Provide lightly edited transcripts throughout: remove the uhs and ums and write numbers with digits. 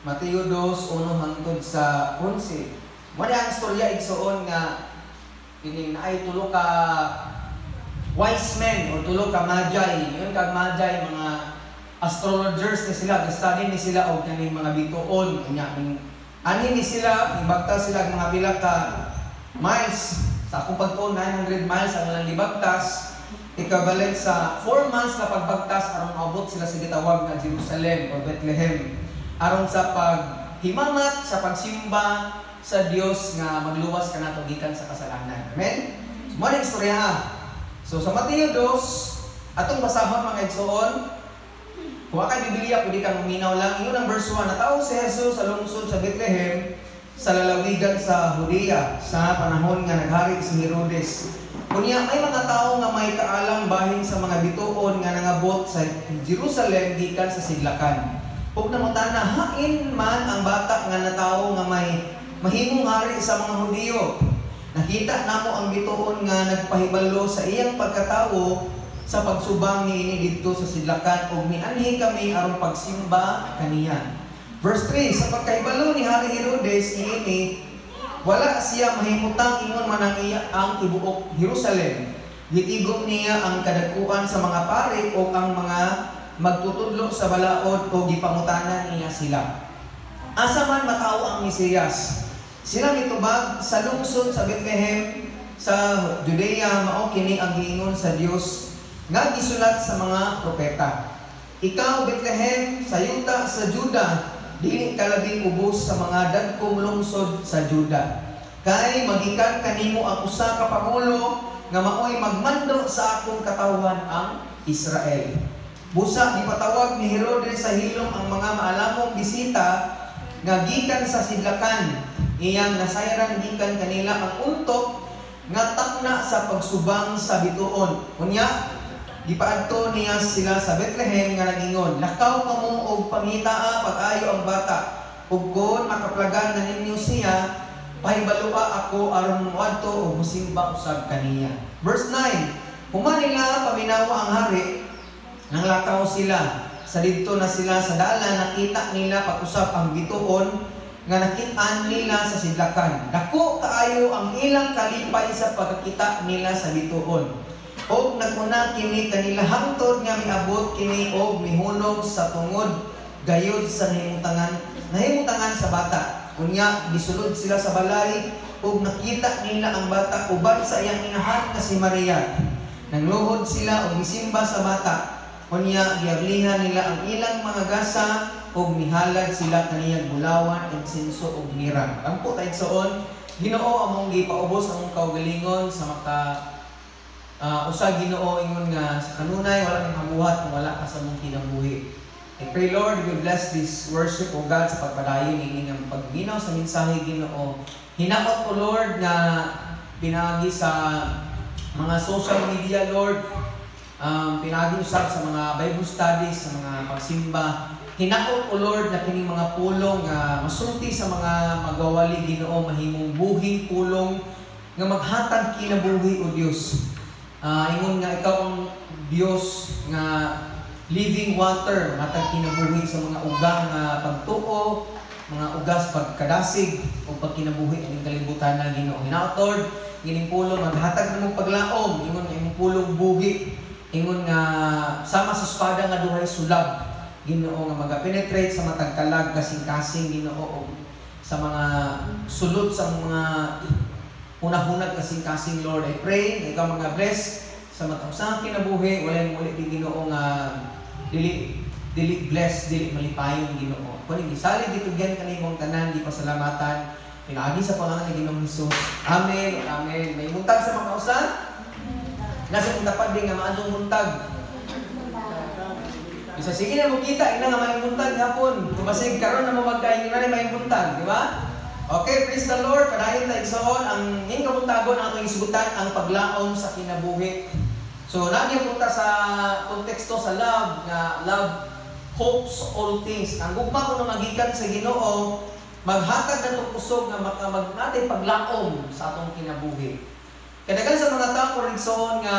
Mateo 2:1 hangtod sa 11. Mo ang istorya igsoon nga kini naay tulo ka wise men o tulo ka magi. Yun kag magi mga astrologers ni sila, study ni sila og kaning mga bituon kanya. Ani ni sila, ibagtas sila mga pila ka miles. Sa akong pagtuon 900 miles ang ilang libagtas. Ikabalit sa 4 months na pagbagtas aron maabot sila sa gitawag na Jerusalem o Bethlehem. Aron sa paghimamat sa pagsimba sa Dios nga magluwas kanato gikan sa kasalanan. Amen. Mo ni istorya. So sa Mateo 2 atong basahon mga igsoon. Kuha ka Biblia pwede kang minaw lang. Ingon ang verse 1, natawo si Jesus sa lungsod sa Bethlehem sa lalawigan sa Judea sa panahon nga naghari si Herodes. Kunya may mga tao nga may kaalam bahin sa mga bituon nga nangabot sa Jerusalem gikan sa sidlakan. Ug namutana hain man ang bata nga natawo nga may mahimong hari sa mga Hudiyo. Nakita namo ang bituon nga nagpahibalo sa iyang pagkatawo sa pagsubang niini didto sa sidlakan ug mianhi kami aron pagsimba kaniya. Verse 3, sa pagkahibalo ni Hari Herodes niini wala siya mahimutang ingon man ang tibuok Jerusalem. Gitigom niya ang kadakuan sa mga pari o ang mga magtutudlo sa balaod o gipangutanan niya sila. Asa man matawo ang Mesiyas. Sila mitubag sa lungsod sa Bethlehem sa Judea mao kini ang giingon sa Dios nga gisulat sa mga propeta. Ikaw Bethlehem sa yuta sa Juda, dili ka labing ubos sa mga dagkong lungsod sa Juda. Kay magikan kanimo ang usa ka pangulo nga maoy magmando sa akong katawhan ang Israel. Busa gipatawag ni Herodes sa hilom ang mga maalamong bisita nga gikan sa sidlakan. Iyang nasayran gikan kanila ang untok nga takna sa pagsubang sa bituon. Unya gipaadto niya sila sa Bethlehem nga nagingon, lakaw kamo og pangitaa pag-ayo ang bata. Ug kon makaplagan na ninyo siya, pahibalua ako aron moadto og mosimba usab kaniya. Verse 9. Human nila paminawa ang hari, nang lakaw sila. Sa didto na sila sa dala, nakita nila pag-usap ang bituon nga nakit-an nila sa sidlakan. Dako kaayo ang ilang kalipay sa pagkakita nila sa bituon. Og naguna kini kanila hangtod nga miabot kini og mihunog sa tungod gayud sa nahimutangan sa bata. Unya gisulod sila sa balay ug nakita nila ang bata uban sa iyang inahan nga si Maria. Nangluhod sila og misimba sa bata. Unya giablihan nila ang ilang mga gasa ug mihalad sila kaniyang bulawan, insenso ug mirang. Ampo tay soon, Ginoo among gipaubos among kaugalingon sa maka usa Ginoo ingon nga sa kanunay wala kang mabuhat kung wala ka sa mong kinabuhi. I pray Lord, we bless this worship o God sa pagpadayon ini nga pagminaw sa mensahe Ginoo. Hinaot ko Lord nga pinagi sa mga social media Lord, pinagi usab sa mga Bible studies, sa mga pagsimba. Hinaot ko Lord na kining mga pulong nga masulti sa mga magawali Ginoo mahimong buhing pulong nga maghatag kinabuhi o Dios. Ingon nga ikaw ang Dios nga living water, matag kinabuhi sa mga ugang nga pagtuo, mga ugas pagkadasig o pagkinabuhi aning kalibutan na Ginoo. Hinaot Lord, gining pulong maghatag namong paglaom, ingon nga imong pulong buhi, ingon nga sama sa espada nga duhay sulab Ginoo nga magapenetrate sa matag kalag kasing-kasing Ginoo sa mga sulod sa mga hunag-hunag kasing-kasing Lord. I pray na ikaw mga bless sa matang sa kinabuhi, walay muli di Ginoo nga dili bless, dili malipayon Ginoo. Kung gisalig dito gan kanimong tanan, di pasalamatan, pinaagi sa pangalan ni Ginoong Hesus. Amen. Amen. May muntag sa mga usan? Nasa kung dapat din nga maadong muntag. Isa sige na mo kita, ina nga may buntag hapon. Kumasig karon na mamagkain na rin may buntag, di ba? Okay, praise the Lord. Padayon tayo igsoon ang inyong kabuntagon ang atong isugutan ang paglaom sa kinabuhi. So, nagyang punta sa konteksto sa love, nga love hopes all things. Ang gugma ko na magikan sa Ginoo, maghatag na itong kusog na natin paglaom sa atong kinabuhi. Kadagan sa mga tao ko rin nga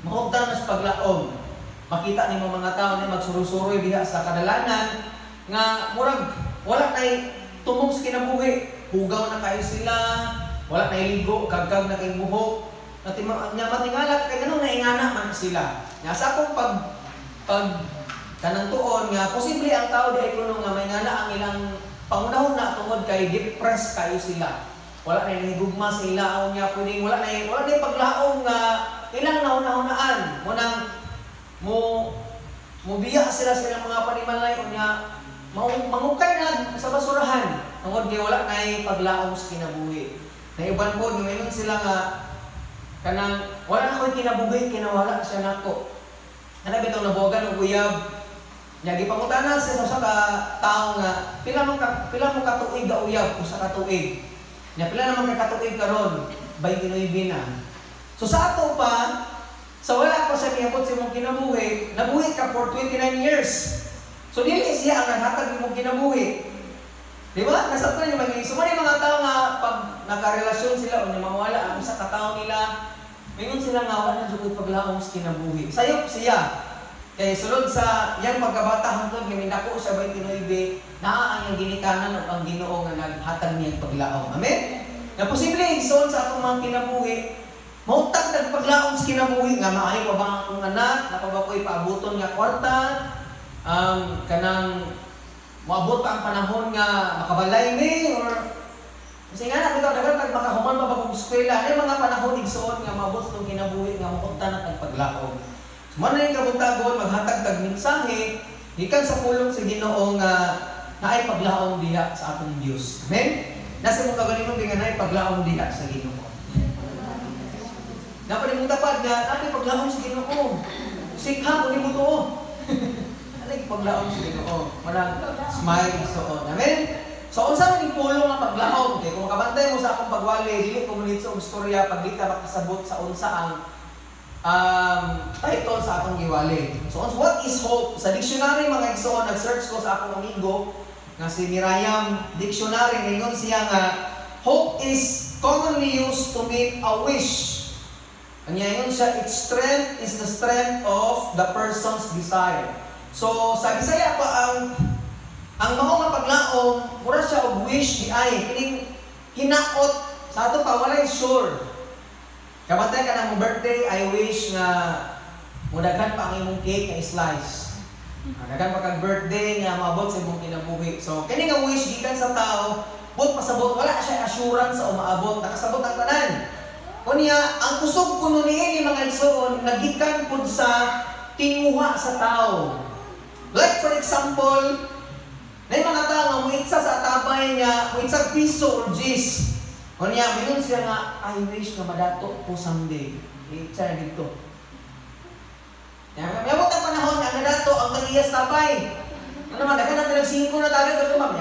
mahugdan na sa paglaom. Makita ni mga tao na magsurusuroy diha sa kadalanan nga murag wala na tumong sa kinabuhi. Hugaw na kayo sila, wala na iligo, kagkag na kayong buhok. Matingala kay ganun naingana man sila. Nga sa akong pag kanang tuon nga posible ang tao di ay kuno nga may ngana ang ilang pangunahon na tungod kay depressed kayo sila. Wala na higugma sa ilaon nga pwedeng wala na paglaom nga ilang nauna-hunaan. Munang mo biya sila mga panimalay nga mangukay na sa basurahan. Tungod kay wala na paglaom sa kinabuhi. Na iban po ngayon sila nga kanang wala na ko'y kinabuhi, kinawala siya nako. Ano bitong nabogan og uyab. Nya gipangutana siya sa tao nga pila mo katuig ga uyab usa ka tuig. Nya pila naman ka katuig karon 29 na. So sa ato pa sa wala pa siya niabot sa imong kinabuhi, nabuhi ka for 29 years. So dili siya ang naghatag imong kinabuhi. Di ba? Nasabtan niyo maging sumali mga tao nga pag nakarelasyon sila o namawala ang sa katao nila, mingon sila nga wala na jud paglaom sa kinabuhi. Sayop siya. Kay sulod sa yang pagkabata hangtod kay dako sa 29 naa ang ginikanan ug ang Ginoo nga naghatag niya paglaom. Amen. Na posible igsoon sa atong mga kinabuhi, mautag nag paglaom sa kinabuhi nga maayo pa ba ang akong anak, napabakoy paabuton nga kwarta, kanang moabot pa ang panahon nga makabalay ni or kasi nga bitaw dagan tag makahuman pa bagong eskwela ay mga panahon igsoon nga maabot ng kinabuhi nga mapunta na tag paglaom. Man na yung kabuntagon maghatag tag mensahe gikan sa pulong sa Ginoo nga naay paglaom diha sa atong Dios. Amen. Nasa mo kagalingon nga naay paglaom diha sa Ginoo. Dapat imong tapad nga naay paglaom sa Ginoo. Sikha mo ni mo to. Paglaom sa Ginoo. Walang smile so amen. So unsa man pulong nga paglaom kay kung makabantay mo sa akong pagwali dili ko manit sa istorya pagdita makasabot sa unsa ang title sa akong giwali. So what is hope? Sa dictionary mga igsoon nag-search ko sa akong amigo nga si Miriam dictionary ningon siya nga hope is commonly used to mean a wish. Anya ingon siya its strength is the strength of the person's desire. So, sa Bisaya pa ang mao nga paglaom, mura siya og wish di ay kining hinaot sa ato pa walay sure. Kabantay ka nang birthday, I wish nga mudaghan pa ang imong cake nga slice. Daghan pa kag birthday nga maabot sa imong kinabuhi. So, kini nga wish gikan sa tao, but pasabot wala siya assurance sa umaabot, nakasabot ang tanan. Kunya, ang kusog kuno niini mga igsoon nagikan pud sa tinguha sa tao. Like for example, may mga tao nga muitsa sa atabay niya, muitsa piso or G's. O niya, minun siya nga, I wish nga madato ko someday. Itsa na dito. Mayabot ang panahon nga nadato ang tag-iyas tabay. Ano naman, dagan natin ng 5 na tagad ito ma'am.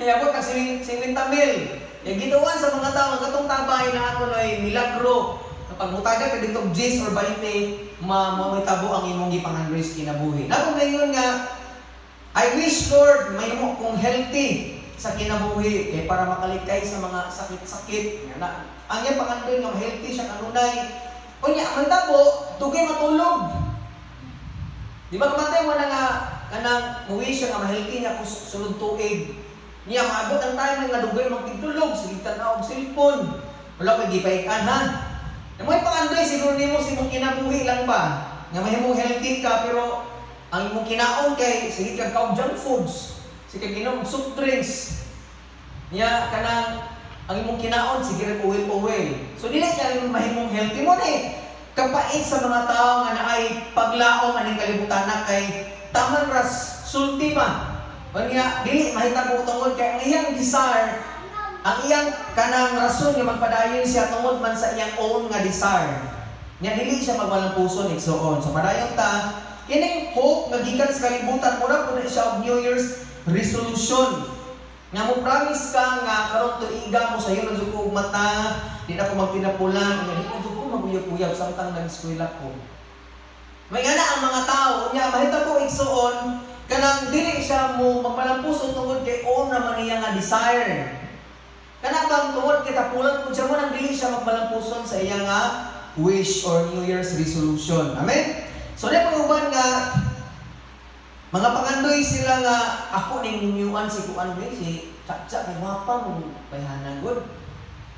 Mayabot ng 50 mil. Yung gituan sa mga tao, ang katong tabay na ako ay milagro. Kapag mutaga ka dito G's or 20, mamitabo ang imong gipanganris kinabuhi. Na kung ngayon nga, I wish Lord, may mo kong healthy sa kinabuhi kay para makalikay sa mga sakit-sakit. Ang iyang pangandoy nga healthy siya kanunay. O niya, ang tabo, tugay matulog. Di ba kamatay mo na nga kanang muwi siya nga ma-healthy niya kung sulod tuig. Niya, maabot ang time nga dugay magtigtulog, sigitan na og cellphone. Wala kay gipaikan ha. Na may pangandoy, siguro nimo si mong kinabuhi lang ba? Nga may mong healthy ka, pero ang imong kinaon kay, sige kag kaog junk foods, sige kag inom soft drinks. Niya, kanang, ang imong kinaon, sige rin uwil-uwil. So, dili ka mahimong healthy mo ni. Kapait sa mga tao nga na ay paglaom aning kalibutan na kay taman ras sultima. Niya, dili mahitag mo tungod kay ang iyang desire, ang iyang kanang rason nga magpadayon siya tungod man sa iyang own nga desire. Nya dili siya magwalang puso igsoon. So padayon ta, kining hope nga gikan sa kalibutan mura pud siya og New Year's resolution. Nga mo promise ka nga karon tuiga mo sayo nang ko mata, di na ko magpinapulan, di na ko maguyab-uyab samtang nag-eskwela ko. May nga na ang mga tao, nya mahita ko igsoon kanang dili siya mo magpalampuson tungod kay own naman niya nga desire. Kana bang tungod kita pulan kung siya mo nang dili siya magpalampuson sa iya nga wish or New Year's resolution. Amen? So, na pag-uban nga, Mga pangandoy sila nga, ako ning ninyuan si Kuan May, si Chacha, kay wapa mong bayhanan good.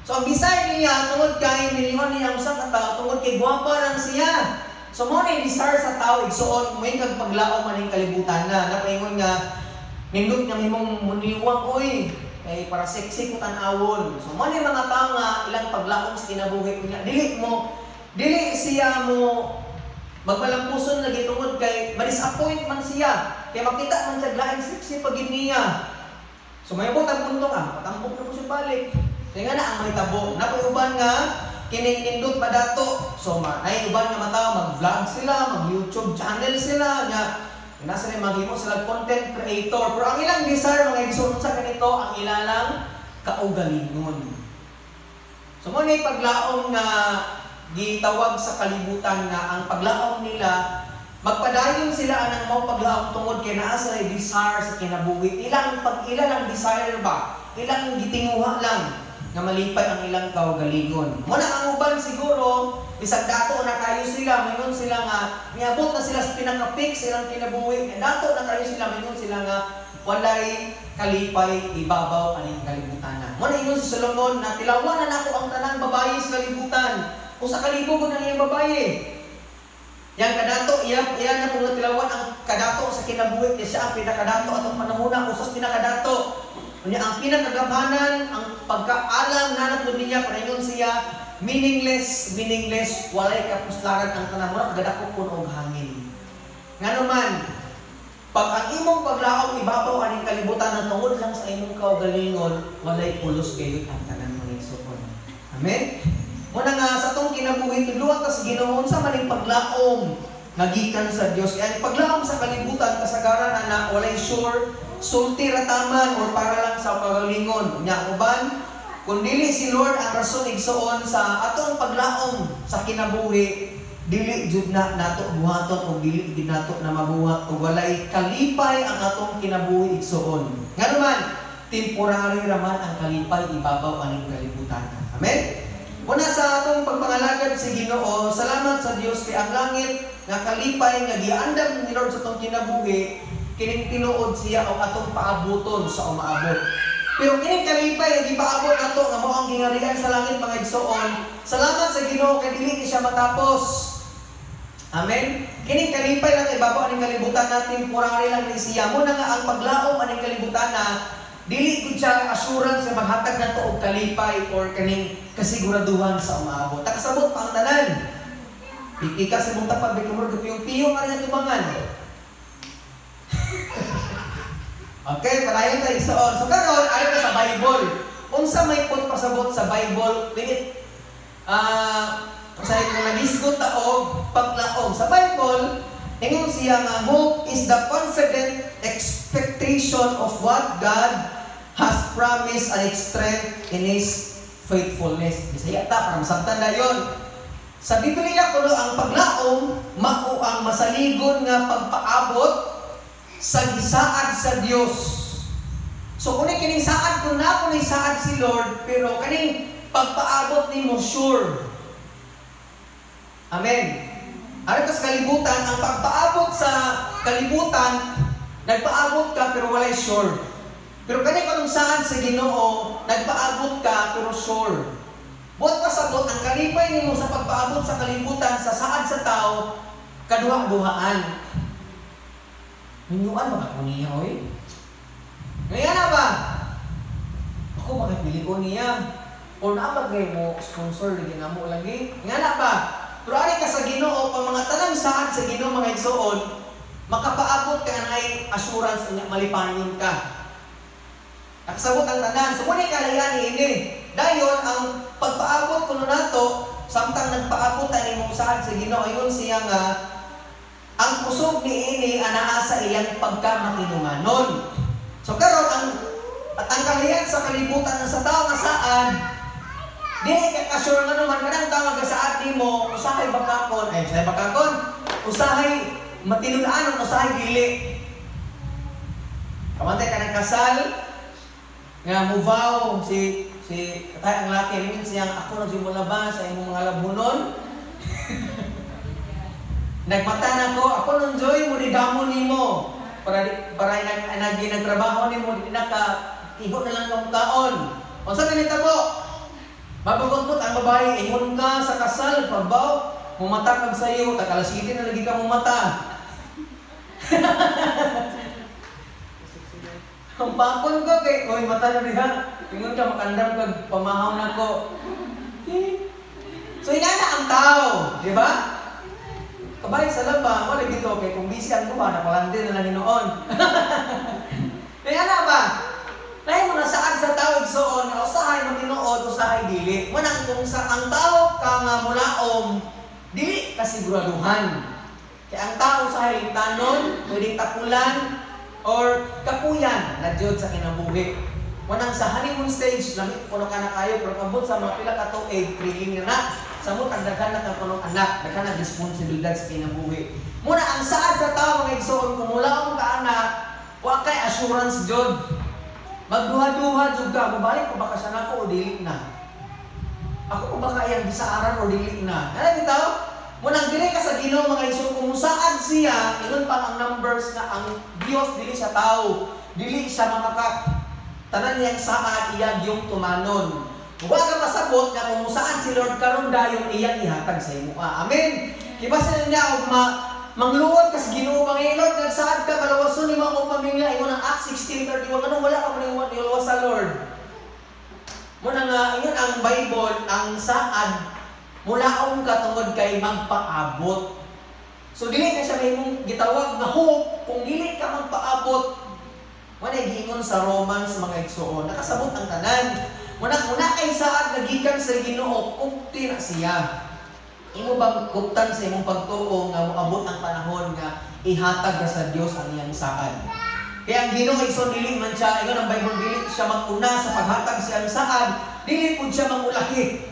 So ang bisay niya, tungod kay ninyuan niya ang usang katao, tungod kay gwapa lang siya. So mo na desire sa tao, igsuon, may kag paglaom maning kalibutan na. Napaingon nga, nindot nga himong muniwang, oy, kay para sexy ko tanawon. So mo na mga tao nga, ilang paglaom sa kinabuhi niya, dili siya mo, magmalampuson na gitungod kay ma-disappoint man siya. Kaya makita man siya laing sexy pagid niya. So may abot ang punto patambok na po siya balik. Kaya nga na ang may tabo. Napaiuban nga, kining nindot madato. So may uban nga mataw, mag-vlog sila, mag-YouTube channel sila. Nga, nasa rin maghimo sila content creator. Pero ang ilang desire, mga igsoon sa ganito, ang ilalang kaugalingon. So mo na paglaom nga gitawag sa kalibutan nga ang paglaom nila, magpadayon sila anang mao paglaom tungod kay naa sila desire sa kinabuhi. Ilang ang desire ba? Ilang gitinguha lang nga malipay ang ilang kaugalingon. Muna ang uban siguro, bisag dato na kayo sila, mayroon sila nga niabot na sila sa pinaka-peak silang kinabuhi. Dato na kayo sila, mayroon sila nga walay kalipay ibabaw aning kalibutan na. Muna ingon si Solomon na tilawan na nako ang tanang babae sa kalibutan. Kung sa kalibugan ng iyang babae. Yang kadato, iya na kung natilawan ang kadato sa kinabuhi, kaya siya ang pinakadato atong panahuna, usas pinakadato. Kunya ang pinakagamanan, ang pagkaalam na nato niya, paringon siya, meaningless, walay kapuslaran ang tanamura, kadako puno og hangin. Nga naman, pag ang imong paglaom ibabaw aning kalibutan na tungod lang sa imong kaugalingon, walay pulos kayo ang tanan mga igsoon. Amen? Muna nga sa itong kinabuhi, tuluan ka sa Ginoo sa maning paglaom nagikan sa Dios. Kaya paglaom sa kalibutan, kasagaran na walay sure, sulti rataman or para lang sa pagalingon. Nya uban, kung dili si Lord ang rason igsoon sa atong paglaom sa kinabuhi, dili jud na nato buhaton o dili gid nato na mabuhat o walay kalipay ang atong kinabuhi igsoon. Nga naman, temporary raman ang kalipay ibabaw aning kalibutan. Amen. Una sa atong pagpangalagad si Ginoo, salamat sa Dios kay ang langit nga kalipay nga giandam ni Lord sa atong kinabuhi, kining tinuod siya o atong paabuton sa umaabot. Pero kining kalipay nga gipaabot nato nga mao ang gingarian sa langit mga igsoon. Salamat sa Ginoo kay dili siya matapos. Amen. Kining kalipay lang ibabaw aning kalibutan natin, temporary lang ni siya. Muna nga ang paglaom aning kalibutan na dili gud siya assurance sa maghatag nato og kalipay or kaning kasiguraduhan sa umaabot. Takasabot pa ang tanan. Ika sa mong tapag bikumur gupiyong-piyong nga rin tumangan. Okay, padayon tayo igsoon. So karon ayo ka sa Bible. Unsa may pud pasabot sa Bible, pinit say kung nagisgot ta og paglaom sa Bible, ingon siya nga hope is the confident expectation of what God has promised and strength in His faithfulness. Bisaya ta, para masabtan na yun. Sa Biblia kuno ang paglaom, mao ang masaligon nga pagpaabot sa gisaad sa Dios. So kung kining saad ko na, kung saad si Lord, pero kaning pagpaabot nimo sure. Amen. Aron ka sa kalibutan, ang pagpaabot sa kalibutan, nagpaabot ka pero walay sure. Pero kani kung saan sa Ginoo, nagpaabot ka pero sure. Buot pasabot ang kalipay nimo sa pagpaabot sa kalibutan sa saad sa tao, kaduha-duhaan. Ninyuan ba ko niya, oy? Ngayon na ba? Ako bakit bili ko niya? O naabag kayo mo sponsor, hindi na mo lagi? Ngayon na ba? Pero ari ka sa Ginoo, pang mga tanang saad sa Ginoo mga igsoon, makapaabot ka na ay assurance na malipayon ka. Nakasabot ang tanan. So, muna kalayan ini. Dayon, ang pagpaabot ko nato, samtang nagpaabot tayo mong saad sa Ginoo, yun siya nga, ang kusog ni ini, anaa sa iyang pagkamakinumanon. So, karon ang kalayan sa kalibutan na sa tao nga saan, dili ka kasure nga naman, kanang tawag sa saad mo, usahay bakakon, usahay matinulaan, usahay dili. Kamantay ka ng kasal, nga muvaw si katay ang laki rin siyang ako nagsimula ba sa imong mga labunon. Nagmata na ko, ako nang joy mo ni damo nimo. para nagtrabaho nimo di na ka igo na lang kang kaon. Unsa man nitabo? Mabugot ang babae, ingon ka sa kasal, pagbaw, mumata kag sayo, takalasiti na lagi ka mumata. Ang bakon ko kay, oy mata na diha. Ingon ka makandam kag pamahaw nako. So ingana ang tao, di ba? Kabay sa laba, wala dito kay kung busy ang duha, napalandi na lang hinoon. Ingana ba? Dahil mo na saan sa tao igsoon, na usahay mo tinuod, usahay dili. Manang kung sa ang tao ka nga mulaom, dili kasiguraduhan. Kaya ang tao usahay tanon, pwedeng tapulan, or kapuyan na Diyod sa kinabuhi. Manang sa honeymoon stage, lamit puno ka na kayo, pero kabot sa mga pila ka tuig, trailing na na. Sa mo, tagdagan na kang punong anak, daghan na responsibilidad sa kinabuhi. Muna, ang saad sa tao mga igsoon, kung mulaom ka anak, wa kay assurance Diyod. Magduha-duha jud ka, mabalik ko baka siya nako o dili na. Ako ko baka iyang bisaaran o dili na. Ano bitaw? Munang dire ka sa Ginoo mga igsoon, kung saad siya, ingon pa ang numbers na ang Dios dili siya tao, dili siya makaka tanan niyang saad iya yung tumanon. Wa ka masabot nga kung saan si Lord karon dayon iyang ihatag sa imo. Amen. Kibasa niya og mangluwag kas Ginoo Panginoon kag saad ka kalawason ni mga pamilya ingon ang Acts 16:31 ano wala ka maniwala niluwas sa Lord. Muna nga ingon ang Bible ang saad mulaong ka tungod kay magpaabot. So dili ka siya mahimong gitawag nga hope kung dili ka magpaabot. Wala giingon sa Romans mga igsoon nakasabot ang tanan. Muna kay saad nagikan sa Ginoo kukti na siya. Imo bang kuptan sa imong pagtuo nga moabot ang panahon nga ihatag na sa Dios ang iyang saad. Kaya ang Ginoo igsoon dili man siya ingon ang Bible dili siya maguna sa paghatag sa iyang saad, dili pud siya mangulahi.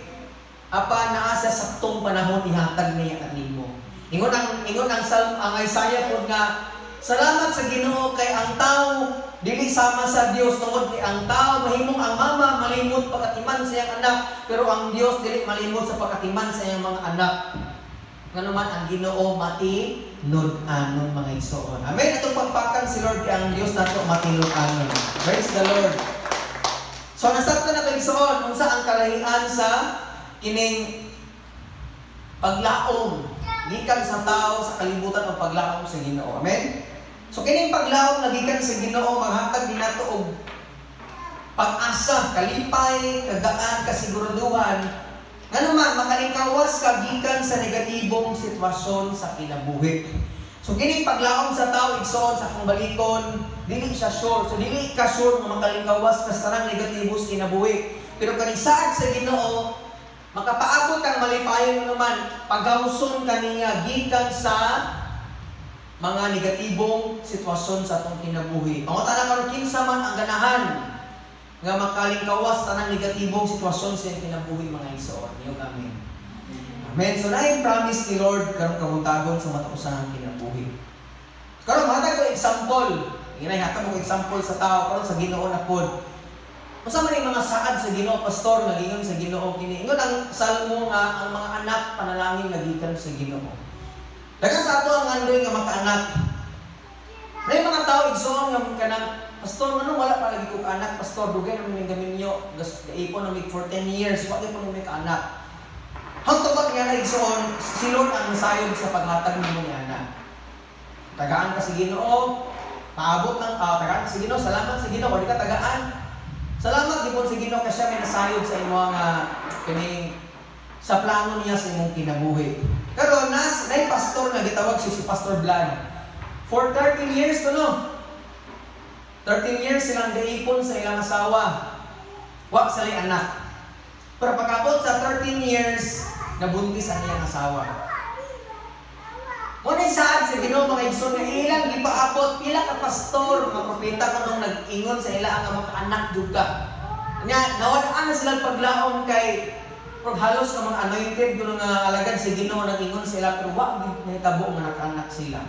Apa naa sa saktong panahon ihatag niya kanimo. Ingon ang Isaiah pud nga salamat sa Ginoo kay ang tao dili sama sa Dios tungod ni ang tao mahimong ang mama malimot pagkatiman sa iyang anak pero ang Dios dili malimot sa pagkatiman sa iyang mga anak. Ngano man ang Ginoo matinud-anon mga igsoon. Amen. Atong pagpakan si Lord kay ang Dios nato matinud-anon. Praise the Lord. So nasabtan na kay igsoon unsa ang kalahian sa kining paglaom gikan sa tao sa kalibutan o paglaom sa Ginoo. Amen. So kining paglaom nga gikan sa Ginoo maghatag din nato og pag-asa, kalipay, kagaan, kasiguraduhan ngano man makalingkawas ka gikan sa negatibong sitwasyon sa kinabuhi. So kining paglaom sa tao igsoon sa akong balikon dili siya sure. So dili ka sure nga makalingkawas ka sa tanang negatibo sa kinabuhi. Pero kaning saad sa Ginoo makapaabot kang malipayon naman paghawson kaniya gikan sa mga negatibong sitwasyon sa atong kinabuhi. Pangutan karon kinsa man ang ganahan nga makalingkawas tanang negatibong sitwasyon sa kinabuhi mga igsoon. Niyo amen. Amen. So na promise ni Lord karon kamuntagon sa matapusan ng kinabuhi. Karon hatag ko example. Inay hatag ko example sa tao karon sa Ginoo na pod. Unsa man yung mga saad sa Ginoo pastor nagingon sa Ginoo kini. Ingon ang salmo nga ang mga anak panalangin nagikan sa Ginoo. Dagan sa ato ang andoy nga makaanak. May mga tao igsoon nga kanang pastor ngano wala pa lagi ko kaanak pastor dugay na may gaminyo gaipon na mig for 10 years wa gyud pa may kaanak. Hangtod ba nga igsoon si Lord ang sayod sa paghatag nimo ni anak. Tagaan ka sa Ginoo, paabot ng tagaan ka sa Ginoo, salamat sa Ginoo di ka tagaan. Salamat gipon sa Ginoo kasi siya may nasayod sa imo nga kining sa plano niya sa imong kinabuhi. Karon nay pastor nga gitawag si Pastor Vlad. For 13 years to no. 13 years silang gaipon sa ilang asawa. Wa sila anak. Pero pagabot sa 13 years nabuntis ang iyang asawa. Muna saad sa Ginoo mga igsoon nga ilang gipaabot pila ka pastor mga propeta kanong nag-ingon sa ila nga mga anak jud ka. Nya nawala na sila paglaom kay halos na mga anointed kuno nga alagad sa Ginoo nag-ingon sila pero wa gid nahitabo nga nakanak sila.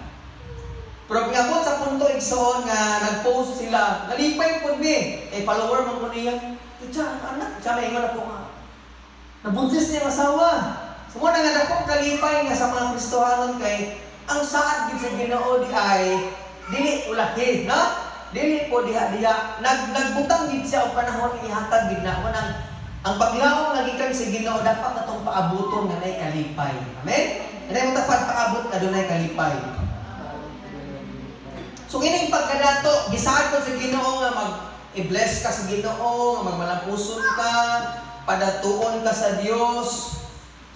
Pero pagabot sa punto igsoon nga nag-post sila, nalipay pud mi kay follower man ko niya. Tiya anak, siya ingon ako nga. Nabuntis niya asawa. Sumuna nga dako kalipay nga sa mga Kristohanon kay ang saad gid sa Ginoo di ay dili ulahi, na? Dili po diha-diha. Nagbutang gid siya og panahon ihatag gid na ang paglaom nga gikan sa Ginoo dapat natong paabuton nga nay kalipay. Amen. Anay mo dapat paabot na dunay kalipay. So kining pagkadato, gisaad ko sa Ginoo nga mag-i-bless ka sa Ginoo, nga magmalampuson ka, padatuon ka sa Dios.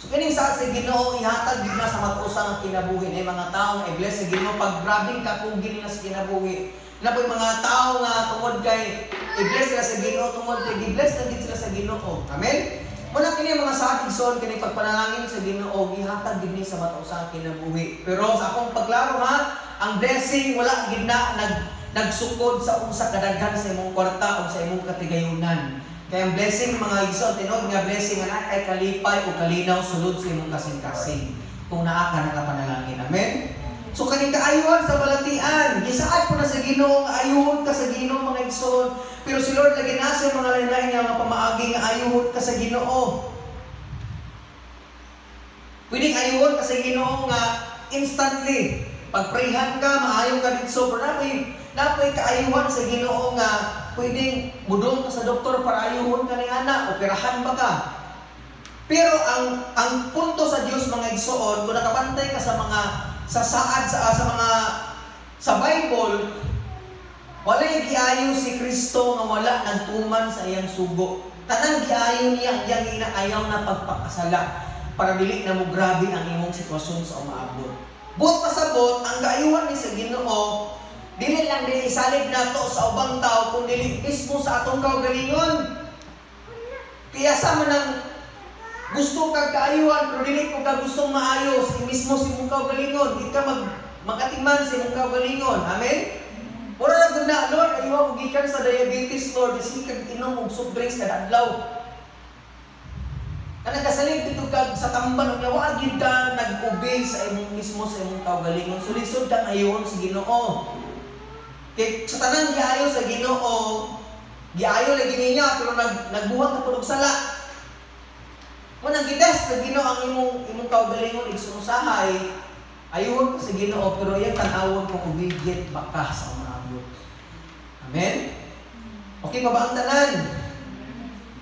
So kining saad sa Ginoo ihatag gid na sa matuusang ang kinabuhi ay mga tawo nga i-bless sa Ginoo pag grabing kakugi nila sa kinabuhi. Na po yung mga tao nga tungod kay i-bless sila sa Ginoo, tungod kay i-bless na gid sila sa Ginoo. Amen. Muna kini mga saad igsoon kini pagpanalangin sa Ginoo gihatag gid ni sa matuusang kinabuhi. Pero sa akong paglaro ha, ang blessing wala gid na nagsukod sa unsa kadaghan sa imong kwarta o sa imong katigayunan. Kaya ang blessing mga igsoon tinud nga blessing nga kay kalipay o kalinaw sulod sa imong kasing-kasing. Kung naa ka nakapanalangin. Amen. So kaning kaayuhan sa balatian, gisaad ko na sa Ginoo nga ayuhon ka sa Ginoo mga igsoon. Pero si Lord lagi na sa mga lain-lain nga pamaagi nga ayuhon ka sa Ginoo. Pwedeng ayuhon ka sa Ginoo nga instantly. Pagprehan ka, maayo ka dito. Pero napoy kaayuhan sa Ginoo nga pwedeng mudong ka sa doktor para ayuhon ka ni anak, operahan ba ka? Pero ang punto sa Dios mga igsoon, kung nakabantay ka sa mga sa Bible, wala yung giayo si Kristo nga wala nagtuman sa iyang sugo. Tanang giayo niya ang inaayaw na pagpakasala para dili na mo grabe ang imong sitwasyon sa umaabot. But pasabot, ang kaayuhan ni sa Ginoo, dili lang din isalig nato sa ubang tao, kung dili mismo sa atong kaugalingon. Kaya sa manang gusto kang kaayuhan, pero dili ko ka gustong maayos, mismo si mong kaugalingon, di ka magatiman si mong kaugalingon. Amen? Mura na gud na, Lord, ayuha ko gikan sa diabetes, Lord, kasi kag inom og soft drinks kada adlaw. Kanang kasalig dito kag sa tamban nga wa gid ka nag-obey sa imong mismo sa imong kaugalingon. So lisod kang ayuhon sa Ginoo. Kay sa tanang giayo sa Ginoo, giayo lagi niya pero nagbuhat na pud og sala. Munang gites sa Ginoo ang imong kaugalingon igsunusahay, ayuhon ka sa Ginoo pero iyang tan-awon kung obedient baka sa umaabot. Amen? Okay pa ba ang tanan?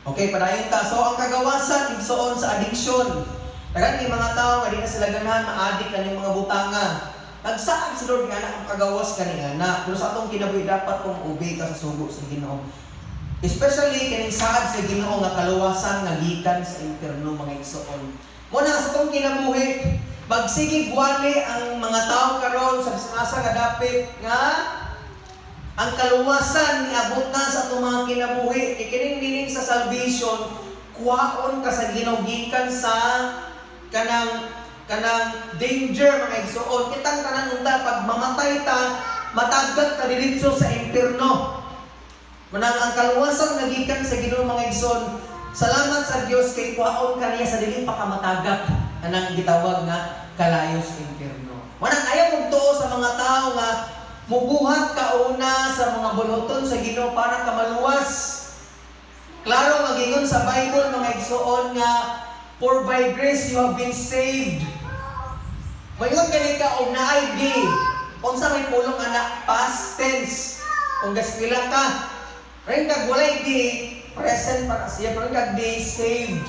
Okay, padayon ta. So ang kagawasan igsoon sa addiction. Dagan ni mga tao nga di na sila ganahan ma-addict kaning mga butanga. Nagsaad si Lord nga ang kagawas kani ana, pero sa atong kinabuhi dapat kung obey ka sa sugo sa Ginoo. Especially kining saad sa Ginoo nga kaluwasan nga gikan sa impierno mga igsoon. Muna sa atong kinabuhi, magsigig wali ang mga tao karon sa sinasa nga dapit nga ang kaluwasan niabot na sa atong mga kinabuhi. Kining meaning sa salvation, kuhaon ka sa Ginoo gikan sa kanang danger mga igsoon. Kitang tanan unta pag mamatay ta, matagad ka diretso sa impierno. Manang ang kaluwasan nga gikan sa Ginoo mga igsoon, salamat sa Dios kay kuhaon kaniya sa dili pa ka matagak anang gitawag nga kalayo sa impierno. Manang ayaw mong tuo sa mga tao nga mubuhat ka una sa mga buloton sa Ginoo para ka maluwas. Klaro nga gingon sa Bible mga igsoon nga for by grace you have been saved. Mayon kani ka og naay di. Unsa may pulong anak past tense. Kung gaspila ka, rin kag walay di present para siya, pero kag di saved.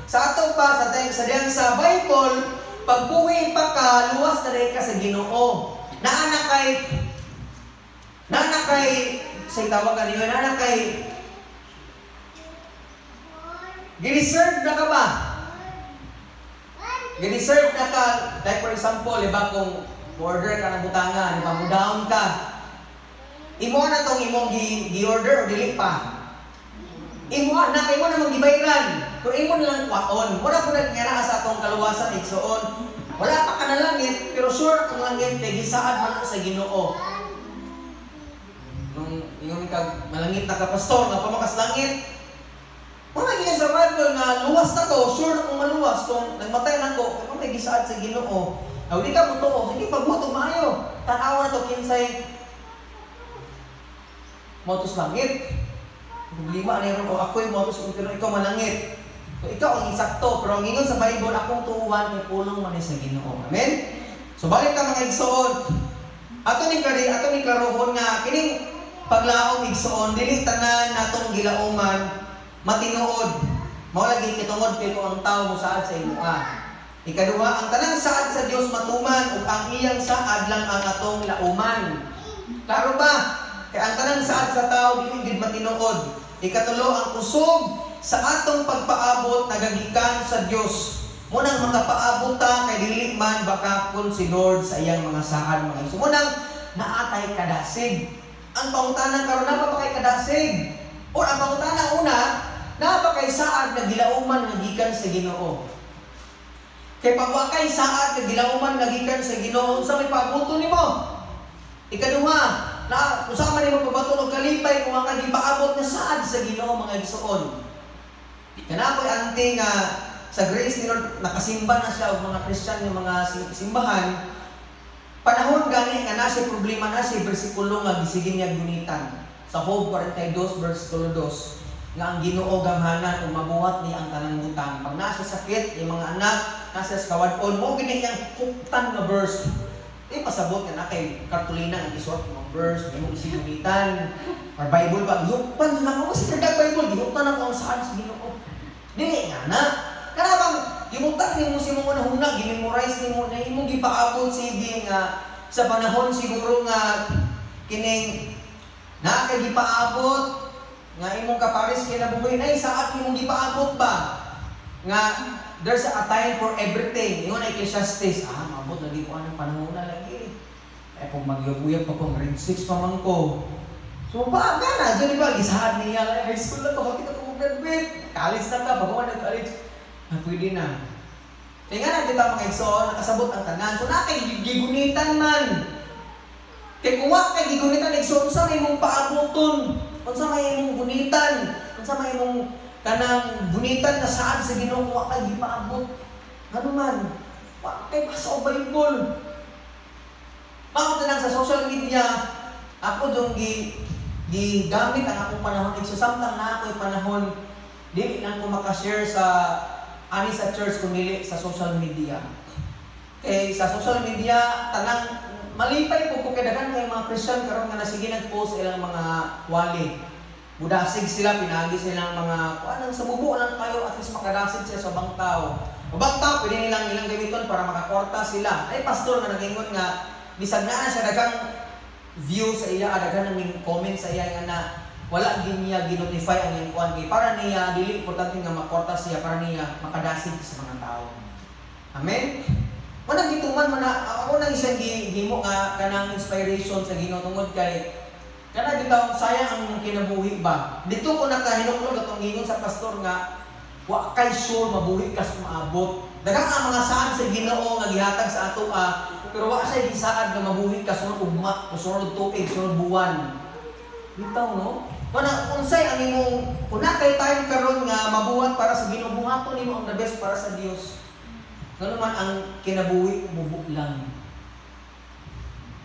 Sa ato pa sa diyang sa Bible, pagbuhi pa ka, luwas na rin ka sa Ginoo. Naana kay sa tawagan niyo, naana kay gi-reserve na ka ba? Gi-reserve na ka, like for example, diba kung order ka ng butanga, diba mo down ka, imo na tong imong gi-order o dili pa. Imo na kay mo na magibayran. Pero imo na lang kwaon. Wala ko nagngara sa atong kaluwasan igsoon. Wala pa ka na langit, pero sure ang langit kay gisaad man sa Ginoo. Nung ingon kag malangit na ka pastor nga pamakas langit. Wala gyud sa Bible nga luwas na to, sure akong maluwas kung nagmatay na ko, kung may gisaad sa Ginoo. Aw di ka mo tuo, sige pagbuto maayo. Tan-aw na to kinsay motus langit. Problema na yun, o ako yung motus pero ikaw malangit. So ikaw ang insakto, pero ang ingon sa Bible, akong tuuhan kay pulong man sa Ginoo. Amen? So balik ka mga igsoon. Ato ni klarohon nga kining paglaom igsoon dili tanan natong gilauman matinuod. Mao lagi kitungod kay kung ang tawo mo saad sa imuha. Ikaduha, ang tanang saad sa Dios matuman ug ang iyang saad lang ang atong lauman. Klaro ba? Kay ang tanang saad sa tawo dili gid matinuod. Ikatulo, ang kusog sa atong pagpaabot nagagikan sa Dios. Munang makapaabot ta kay dili man bakakon si Lord sa iyang mga saad mga igsoon. Munang naatay kadasig. Ang pangutanan karon na pa kay kadasig. O ang pangutanan una, na pa kay saad na gilauman nga gikan sa Ginoo. Kay pag wa kay saad nga gilauman nga gikan sa Ginoo, unsa may paabuton nimo? Ikaduha, na usa man nimo pabaton og kalipay kung ang gipaabot na saad sa Ginoo mga igsoon. Kana ko'y anting sa grace ni Lord, nakasimba na siya o mga Christian ng mga simbahan, panahon gani nga nasa problema na si bersikulo nga gisigin niya gunitan. Sa Job 42, versikulo 2, nga ang Ginoo gamhanan kung mabuhat niya ang tanang butang. Pag nasa sakit, yung mga anak, nasa kawadon, mo gini yung huktan na verse. Pasabot nga na kay Cartolina ang isuot ng verse, may mo isigunitan. Or Bible ba, gihuktan sila ko kasi kada Bible, gihuktan ako ang saan sa Ginoo. Dili nga na. Karabang, gimutak ni mo si mga nahuna, gimemorize ni mo na imong gipaabot sige nga sa panahon siguro nga kining gipaabot nga imong kapares kinabuhi na saat imong gipaabot ba nga there's a time for everything. Ingon Ecclesiastes, maabot lagi ko anong panahon na lagi. Kung magyubuyag pa kung grade 6 pa man ko. So ba na, dyan diba, gisahan niya, high school na to, bakit ako graduate? College na ka, bago ka nag-college. Pwede na. Kaya nga na kita mga igsoon, nakasabot ang tanan. So na kay gigunitan man. Kaya kung wak kay gigunitan, igsoon, sa may mong paabuton. Kung sa may mong gunitan. Kung sa may mong kanang gunitan na saan sa Ginoo, wak kay gipaabot. Ano man? Wak kay basa o Bible. Bakit na lang sa social media, ako dong gigamit ang akong panahon. Samtang na ako'y panahon, di lang ko makashare sa ani sa church kundi sa social media. Kay sa social media tanang malipay po kay daghan kay mga Christian karon nga nasige nag-post ilang mga wali. Budasig sila, pinagi silang mga kuan sa bubo lang kayo at least makadasig sila sa ubang tao. Ubang tao pwede nilang ilang gamiton para makakorta sila. Ay pastor nga nagingon nga bisag na siya daghang view sa iya, daghang nang comment sa iya nga na wala din niya ginotify ang iyang kuan kay para niya dili importante nga makorta siya para niya makadasig sa mga tao. Amen. Wala gituman man ako nang isang gihimo nga kanang inspiration sa Ginoo tungod kay kana bitaw sayang ang kinabuhi ba. Dito ko nakahinuklog atong gingon sa pastor nga wa kay sure mabuhi kas maabot. Daghang ang mga saan sa Ginoo nga gihatag sa ato pero wa siya gisaad nga mabuhi kas sunod ugma, sunod tuig, sunod buwan. Bitaw no? Kung unsay ang imong kuna kay time karon nga mabuhat para sa Ginoo, buhaton nimo ang the best para sa Dios. Ngano man ang kinabuhi mubo lang.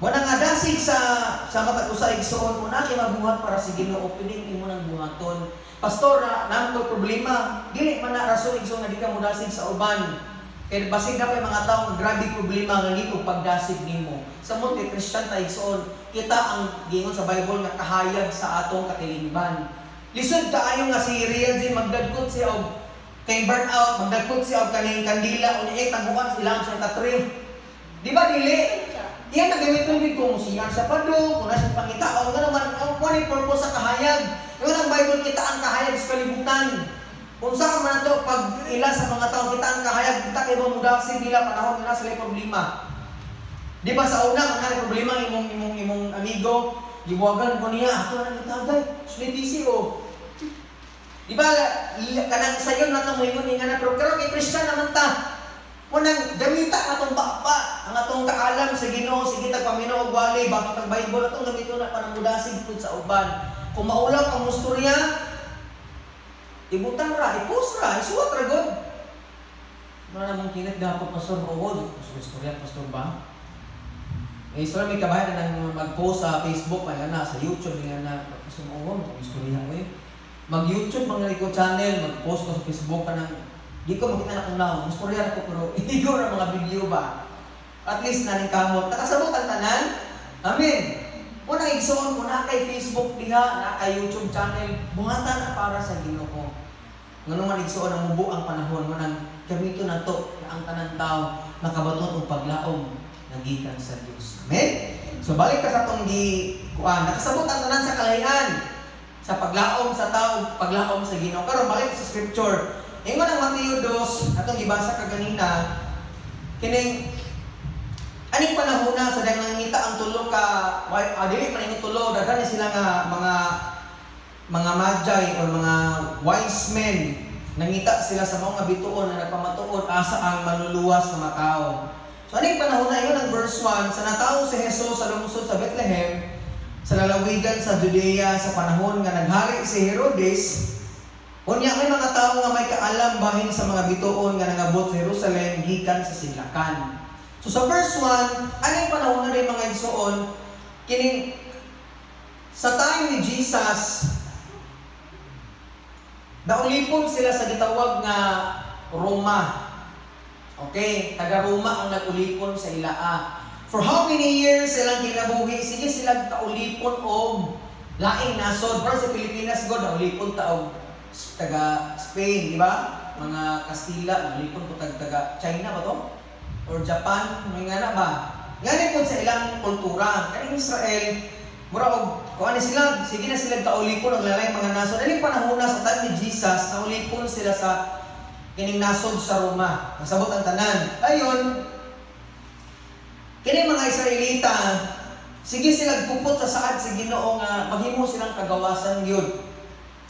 Wala nga dasig sa matag usa igsoon una kay mabuhat para sa Ginoo, pining imo nang buhaton. Pastor na to problema, dili man na rason igsoon nga di ka modasig sa uban. Kaya basig na pa mga tao nga grabe problema nga nito pagdasig nimo. Sa mo kay Christian ta igsoon, kita ang gingon sa Bible nga kahayag sa atong katilingban. Lisod kaayo nga si Rian magdagkot siya og kay burn out, magdagkot siya og kaning kandila unya taguan ilang sa tatri. Di ba dili? Iyan nagamit ng kung siya sa pado, kung nasa pangitaon, nga naman ang purpose sa kahayag. Yung ang Bible kita ang kahayag sa kalibutan. Kung saan man ito, pag ilan sa mga tao kita ang kahayag, kita kayo mamudasig nila panahon nila sila problema. Di ba sa una, kung nila problema, imong amigo, gibuwagan ko niya, ato na nagtagay, sunitisi o. Di ba, kanang sayon na ito mo yun, pero kay Christian naman ta. Munang gamita atong bapa, ang atong kaalam sa Ginoo, sige tagpaminaw og wali, bakit ang Bible atong gamito na para mudasig pud sa uban. Kung maulaw ang musturya, ibutang ra, i-post ra, isuwat ra gud. Mara namang kinit dapat pastor mauod, musturya pastor ba? Sila may kabayan na mag-post sa Facebook, may na, sa YouTube, may na, pastor mauod, musturya ko eh. Mag-YouTube, mga liko channel, mag-post ko sa Facebook ka ng di ko makita na kung naon, musturya ko pero hindi ko na mga video ba. At least naning kamot. Nakasabot ang tanan, Amen. Unang igsoon ko na kay Facebook diha, na kay YouTube channel, buhatan na para sa Ginoo. Ngano man igsoon ang mubo ang panahon mo nang gamito na to na ang tanan tao nakabaton og paglaom nagikan sa Dios. Amen. So balik ka sa tong nakasabot ang tanan sa kalahian sa paglaom sa tao, paglaom sa Ginoo. Karon balik sa scripture. Ingon ang Mateo 2 atong gibasa kaganina kining aning panahon na sa daghang nangita ang tulo ka dili man ning tulo daghan sila nga mga magi o mga wise men. Nangita sila sa mga bituon na nagpamatuod asa ang manluluwas na matao. So aning panahon na yun ang verse 1, sa natao si Jesus sa lungsod sa Bethlehem, sa lalawigan sa Judea sa panahon nga naghari si Herodes. Unya may mga tao nga may kaalam bahin sa mga bituon nga nangabot sa Jerusalem gikan sa sidlakan. So sa verse 1, aning panahon na rin mga igsoon, kining sa time ni Jesus, naulipon sila sa gitawag nga Roma. Okay, taga-Roma ang nag-ulipon sa ilaa. For how many years silang kinabuhi? Sige silang kaulipon o laing nasod. Para sa Pilipinas, God, naulipon taog taga-Spain, di ba? Mga Kastila, naulipon po taga-China ba to? Or Japan, may nga na ba? Ngayon po sa ilang kultura. Kaning Israel, mura og kung ano sila, sige na sila kaulipon ang lalay mga nasod. Aling panahon na sa time ni Jesus, naulipon sila sa kining nasod sa Roma. Nasabot ang tanan. Ayon, kining mga Israelita, sige sila pupot sa saad sa Ginoo nga maghimo silang kagawasan gyud.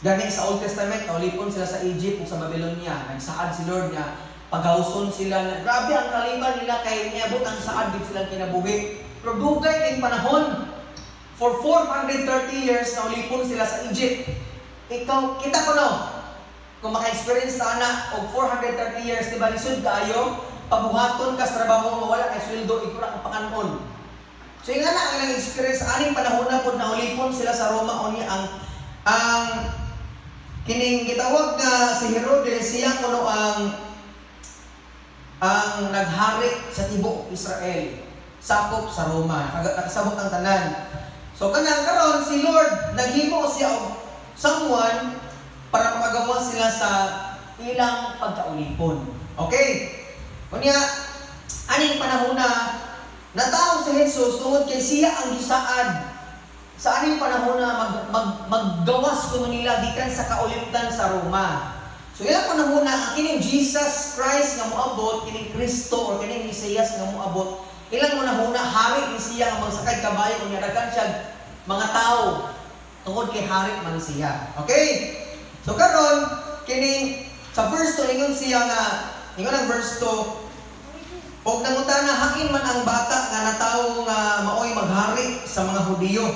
Gani sa Old Testament, naulipon sila sa Egypt ug sa Babylonia. Nagsaad si Lord nga pagawson sila na grabe ang kaliban nila kay niabot ang saad gid silang kinabuhi. Pero dugay ning panahon. For 430 years naulipon sila sa Egypt. Ikaw, kita ko no. Kung maka-experience ta na og 430 years, di ba lisod kaayo, pabuhaton ka sa trabaho mo wala kay sweldo, ikaw lang ang pakanon. So yung na ang ilang experience sa aning panahon na po naulipon sila sa Roma unya ang kining gitawag nga si Herodes siya kuno ang naghari sa tibuok Israel, sakop sa Roma, nakasabot ang tanan. So kanang karon si Lord naghimo siya og someone para makagawa sila sa ilang pagkaulipon. Okay? Kunya aning panahon na natawo si Jesus tungod kay siya ang gisaad sa aning panahon na maggawas kuno nila gikan sa kaulimtan sa Roma. So ilang panahon na ang kining Jesus Christ nga moabot, kining Kristo or kining Mesiyas nga moabot, ilang panahon na hari ni siya nga magsakay kabayo unya daghan siya mga tao tungod kay hari man siya. Okay? So karon kining sa verse 2 ingon siya nga ingon ang verse 2 og nangutana hain man ang bata nga natawo nga maoy maghari sa mga Hudiyo.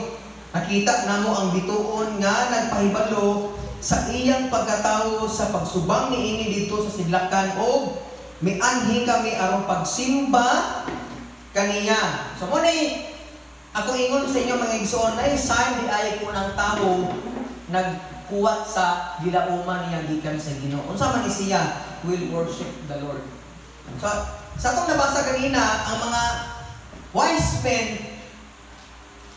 Nakita namo ang bituon nga nagpahibalo sa iyang pagkatawo sa pagsubang niini dito sa sidlakan og mianhi kami aron pagsimba kaniya. So mo ni ako ingon sa inyo mga igsoon ay sign di ay ko ng tao nagkuwat sa gilauman niya gikan sa Ginoo. Unsa man ni siya will worship the Lord. So sa atong nabasa kanina ang mga wise men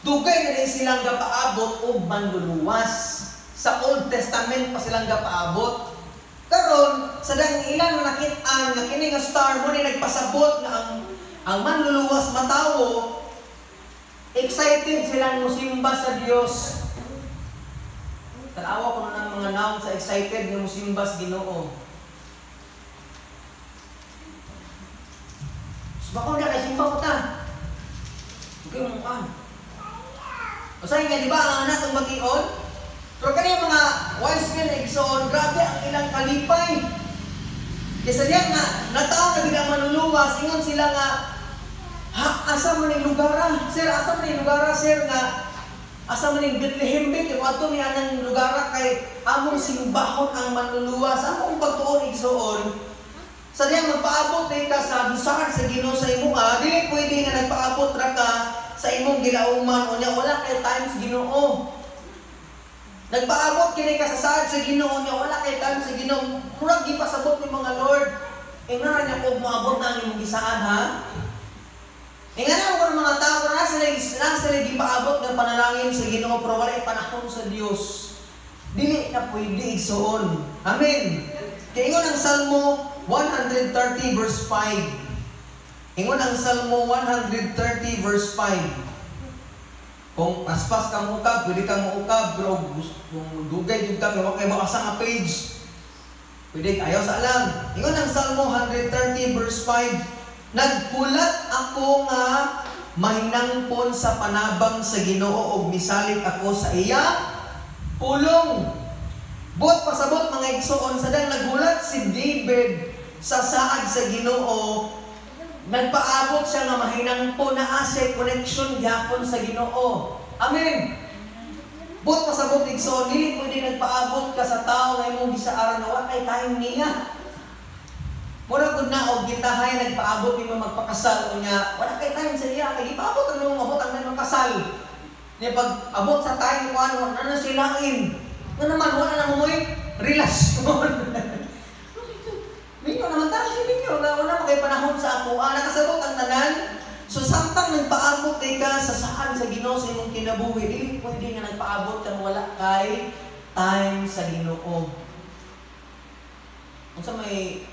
dugay na rin silang gapaabot og manluluwas. Sa Old Testament pa silang gapaabot. Karon sa dang ilang nakit-an nga kini nga star mo ni nagpasabot nga ang manluluwas matawo excited silang musimba sa Dios. Tanawa ko na ng mga naon sa excited nga musimba sa Ginoo. Bako na kay simba ko ta. Okay mo kan. Usahay nga di ba ang anak ng bation? Pero kaya mga wise men igsoon, grabe ang ilang kalipay. Kasi diyan nga, nataon na bilang manluluwas, ingon sila nga, asa man yung lugara? Sir, asa man yung lugara, sir, nga, asa man yung Bethlehem, yung ato niya ng lugara kay among simbahon ang manluluwas. Among pagtuon igsoon, sa diyan magpaabot ka sa gisaad sa Ginoo sa imo dili pwede nga nagpaabot ra ka sa imong gilauman unya wala kay times Ginoo. Nagpaabot kini ka sa saad sa Ginoo niya wala kay time sa Ginoo. Murag gipasabot ni mga Lord. Ingara niya ko moabot na ang imong gisaad ha. Inganaw ko ng mga tao, kung nasa lagi paabot ng panalangin sa Ginoo, pero wala panahon sa Dios. Dili na pwede igsoon. Amen. Kaya ingon ang Salmo 130 verse 5. Ingon ang Salmo 130 verse 5. Kung paspas ka muukab, pwede kang muukab, pero kung dugay yung ka, kaya makasa nga page, pwede ayaw sa alam. Ingon ang Salmo 130 verse 5. Nagpulat ako nga mahinangpon sa panabang sa Ginoo ug misalit ako sa iya pulong. Bot pasabot mga igsoon, sadang nagulat si David sa saad sa Ginoo. Nagpaabot siya nga mahinangpon na asset connection gyapon sa Ginoo. Amen. Bot pasabot igsoon, dili pwede nagpaabot ka sa tao nga imong gisaaran nga wa kay time niya. Mura gud na og gitahay nagpaabot nimo magpakasal unya wala kay time sa iya kay ipaabot ang imong abot ang magpakasal. Ni pag abot sa time ko ano na silain. Nga naman wala na mo relasyon. Minyo naman ta si minyo nga wala kay panahon sa ako. Nakasabot ang tanan. So samtang nagpaabot kay ka sa saan sa Ginoo sa imong kinabuhi, dili pwede nga nagpaabot kang wala kay time sa Ginoo. Unsa may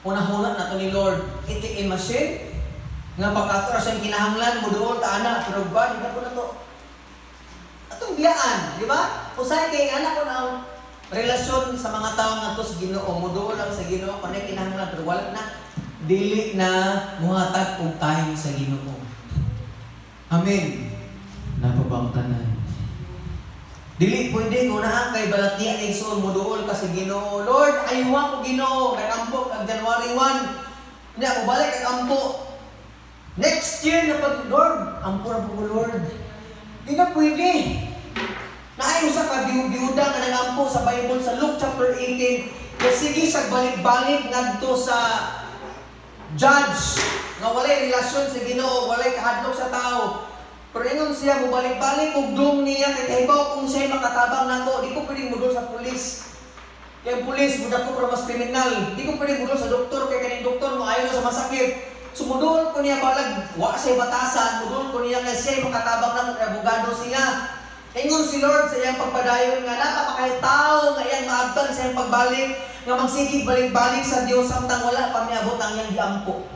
una-huna na to ni Lord, ATM machine, nga pagkatora siyang kinahanglan mo doon, taana, pero ba, di ba ko na to? Atong biyaan, di ba? Usay kay anak ko na relasyon sa mga tao nga to sa Ginoo, mo doon lang sa Ginoo, panay kinahanglan, pero wala na, dili na muhatag og time sa Ginoo. Amen. Napabangtanan. Dili pwede ko na kay balatya ay igsoon mo dool ka sa Ginoo. Lord, aywa ko Ginoo, kay ampo ang January 1. Hindi ako balik kay ampo. Next year na pag Lord, ampo ra po Lord. Di na pwede. Naayo sa kabiuda nga nagampo sa Bible sa Luke chapter 18. Kaya sige sa balik-balik ngadto sa judge nga walay relasyon sa Ginoo, walay kahadlok sa tao. Pero ingon siya, mubalik-balik kung doon niya, kaya kahibaw kung siya'y makatabang nako, di ko pwedeng mudol sa pulis. Kaya pulis, budak ko pero mas kriminal. Di ko pwedeng mudol sa doktor, kaya kaning doktor, maayon sa masakit. Sumudol ko niya balag, wa siya'y batasan, mudol ko niya kaya siya'y makatabang nako, kaya abogado siya. Ingon si Lord sa iyang pagpadayon nga, napakahit tao, nga iyang maabtan sa iyang pagbalik, nga magsigig balik-balik sa Diyos, samtang wala pa miabot ang iyang giampo.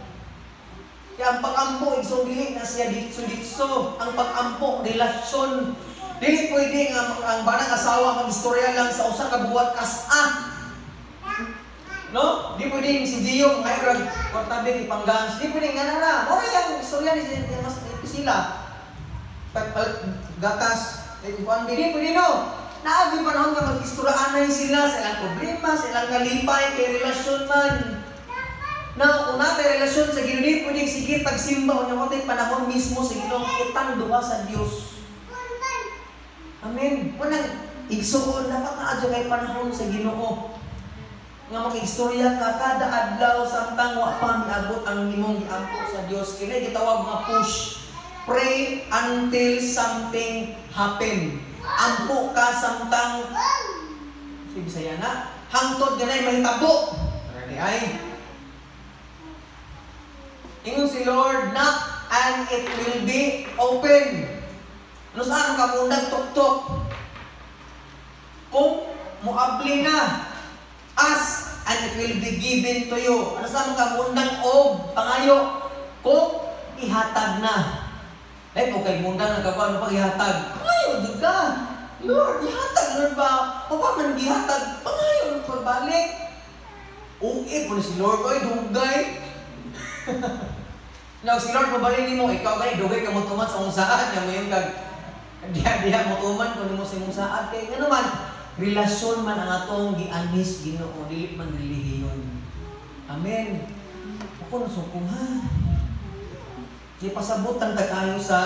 Kaya ang pag-ampo, igsoon dili na siya ditso. Ang pag-ampo, relasyon. Dili pwede ang banang asawa mag-istorya lang sa usa ka buwat kas-a. No? Di pwede si Gio, ngayon, kwartabi ni Panggans. Di pwede nga na. Mora yung istorya ni sila. Gatas. Di pwede no. Naagin panahon nga mag-istoryaanay sila sa ilang problema, sa ilang kalipay, kay relasyon man. Na kung natin relasyon sa Ginoo, di pwedeng sige tagsimba o namatay panahon mismo sa Ginoo, kitang duwa sa Diyos. Amen. Unang igsuon, dapat naadyo kay panahon sa Ginoo. Nga mag-istorya ka kada adlaw samtang wa pa miabot ang imong giampo sa Diyos. Kini gitawag nga push. Pray until something happen. Ampo ka samtang Bisaya na hangtod ganay mahitabo. Ready ay. Ingon si Lord, knock and it will be open. Ano saan ka mundag tok-tok? Kung muabli na, ask and it will be given to you. Ano saan ka mundag og pangayo? Kung ihatag na. Eh, kung kay mundag nagkakuha, ano pag ihatag? Pangayo, dyan ka. Lord, ihatag, Lord ba? O pa man ihatag? Pangayo, pagbalik. Uwi po na si Lord, ay, dugay. Now, si Lord, mabalin mo, ikaw gani, dugay ka mo tuman sa mong saad, nga ngayon kag, diha mo tuman, kung mo sa mong saad, kaya nga naman, relasyon man ang atong gianis, Ginoo, dili man relihiyon. Amen. Ako nasukong ha. Di pasabutan ta kayo sa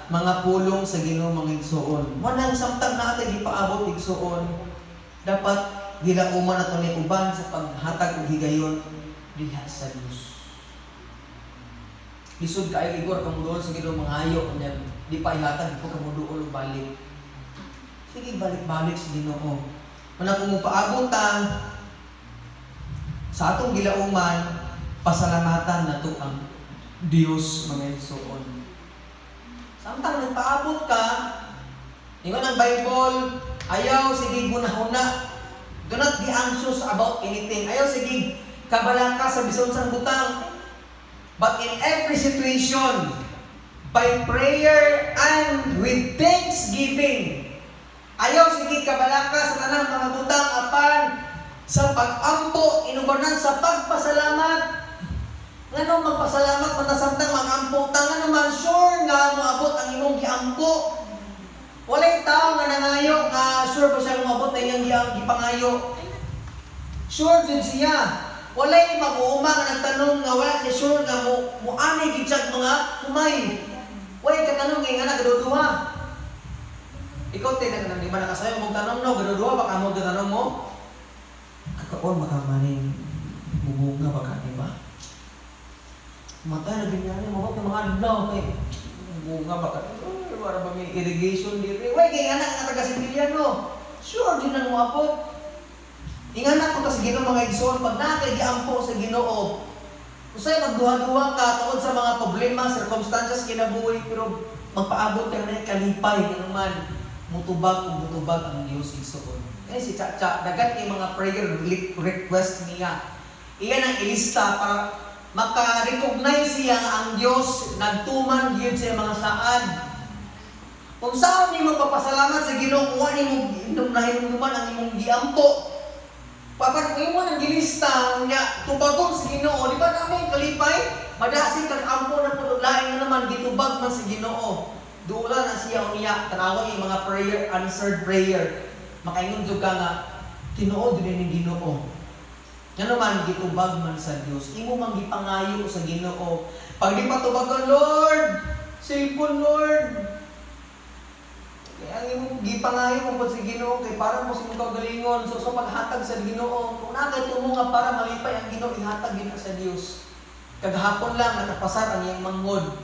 mga pulong sa Ginoo mga igsoon. Manang samtang natin di paabot igsoon, dapat gilauman nato ni uban sa paghatag og higayon diha sa Dios. Lisod kayo igor kamuduol sa Ginoo mangayo unya di pa ihatag ko kamuduol balik. Sige balik-balik sa Ginoo. Manang kung paabot ta sa atong gilauman, pasalamatan nato ang Dios mga igsoon. Samtang nagpaabot ka, ingon ang Bible, ayaw sige gunahuna. Do not be anxious about anything. Ayaw sige kabalaka sa bisan sang butang. But in every situation, by prayer and with thanksgiving, ayaw sige kabalaka sa tanang mga butang apan sa pag-ampo, inubanan sa pagpasalamat. Ngano magpasalamat man samtang mag-ampo, tanga naman sure nga moabot ang imong giampo. Walay tao nga nangayo nga sure ba siya moabot na iyang gipangayo. Sure jud siya. Walay mag-uuma nga nagtanong nga wala siya sure nga mo ani gid siya mga kumay. Way katanong nga nagaduduha. Ikaw tinang nang di man nakasayo mong tanong no, gaduduha baka mo tanong mo. Kakaon makamaning bubunga baka di ba? Matay na ganyan mo ng mga adlaw kay bunga baka para ba may irrigation dito. Way kay anak nga taga Sibilyan no. Sure din nang moabot. Ingana ko ta sa Ginoo mga igsoon pag nakay giampo sa Ginoo. Usay magduha-duha ka tungod sa mga problema, circumstances kinabuhi pero magpaabot ka na kalipay naman mutubag ug mutubag ang Dios igsoon. Kaya si Chacha dagat kay mga prayer request niya. Iyan ang ilista para maka-recognize siya ang Diyos nagtuman gyud sa mga saad. Kung saan nimo papasalamat sa Ginoo, kuha nimo nahinumduman ang imong giampo. Papan mo ang gilista niya tubagon sa Ginoo, di ba namin kalipay? Madasi kang ampo na pud lain nga naman gitubag man sa Ginoo. Duula na siya unya tanawa yung mga prayer answered prayer. Makaingon jud ka nga tinuod din ni Ginoo. Nga naman, gitubag man sa Diyos. Imo mang gipangayo sa Ginoo. Pag di patubagan, Lord, cellphone, Lord. Kaya ang imo gipangayo mo sa Ginoo, kay para mo sa imong kagalingon. So paghatag sa Ginoo, kung nakay mo nga para malipay ang Ginoo, ihatag din sa Diyos. Kagahapon lang, nakapasar ang iyang manghod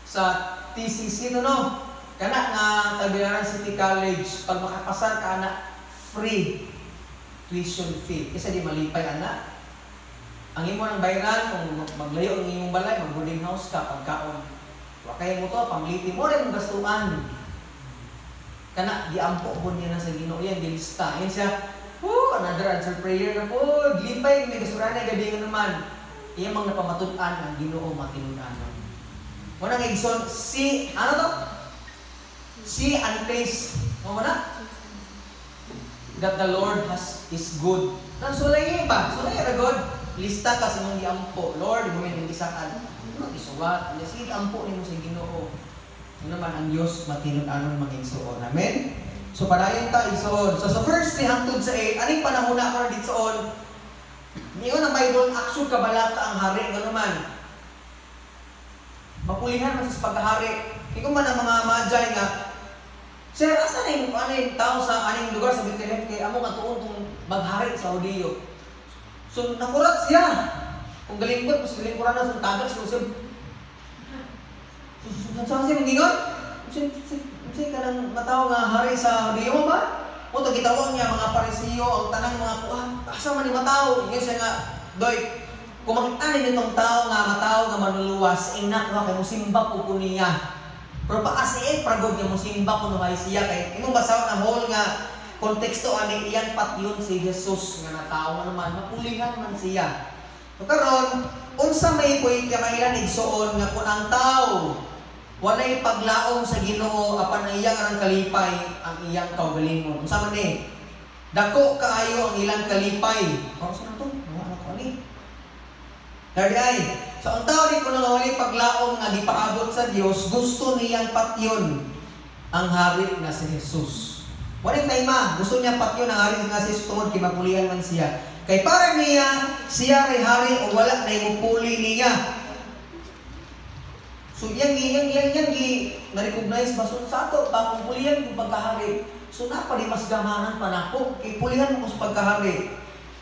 sa TCC, no? Kana nga, Tagbilaran City College, pag makapasar ka na, free tuition fee. Kasi di malipay, anak. Ang imo ng bayaran, kung maglayo ang iyong balay, mag-boarding house ka, pagkaon. Wakay mo to, pamliti mo rin ang gastuan. Kana, giampo po niya na sa Ginoo yan, gilista. Yan siya, another answer prayer na po, lipay, may gasuran na gabi nga naman. Iyan mang napamatutan ang Ginoo matinunan. Unang igsoon, ano to? See and taste. Ano na? That the Lord is good. Nang sulay ba? Sulay ra God. Lista ka sa mong giampo. Lord, mo may isakan. Isuwat. Sige ampo nimo sa Ginoo. Ano naman ang Dios matinud-anon maging suon. Amen. So padayon ta isuon. So sa verse 3 hangtod sa 8, aning panahon na ka dito suon. Niyon ang Bible action kabalaka ang hari nga naman. Mapulihan man sa paghahari. Kung man ang mga magi nga sir, asa na yung tao sa aning lugar sa Bethlehem kay amo nga tuon tong maghari sa Hudiyo. So nakurat siya. Kung galingkod mas galingkuran na sa tagat sa usab. Sa siya mingon? Kasi kanang mataw nga hari sa Hudiyo ba? O to gitawag niya mga Parisiyo ang tanang mga kuan. Asa man ni mataw? Ingon siya nga, doy. Kung makita nitong tao nga mataw nga manuluwas, inak nga kay musimba po niya. Pero paasi pragod nga musimba ko nuhay siya kay imong basahon ang whole nga konteksto ani iyan patyon si Jesus nga natawo naman mapulihan man siya. So karon unsa may point kamailan igsuon nga kun ang tao walay paglaom sa Ginoo apan iyang ang kalipay ang iyang kaugalingon. Unsa man ni? Dako kaayo ang ilang kalipay. Ano sa to? Ano ko ani? Dali so, ang tao rin kung nawali paglaom nga gipaabot sa Diyos, gusto niyang patyon ang hari na si Jesus. Waling tayma, gusto niya patyon ang hari na si Jesus tungod kay mapulihan man siya. Kay para niya, siya kay hari o wala na imupuli niya. So, yan na-recognize ba? So, sa ato, bakong pulihan kung pagkahari. So, napali mas gamanan pa na ako. Kay pulihan mo sa pagkahari.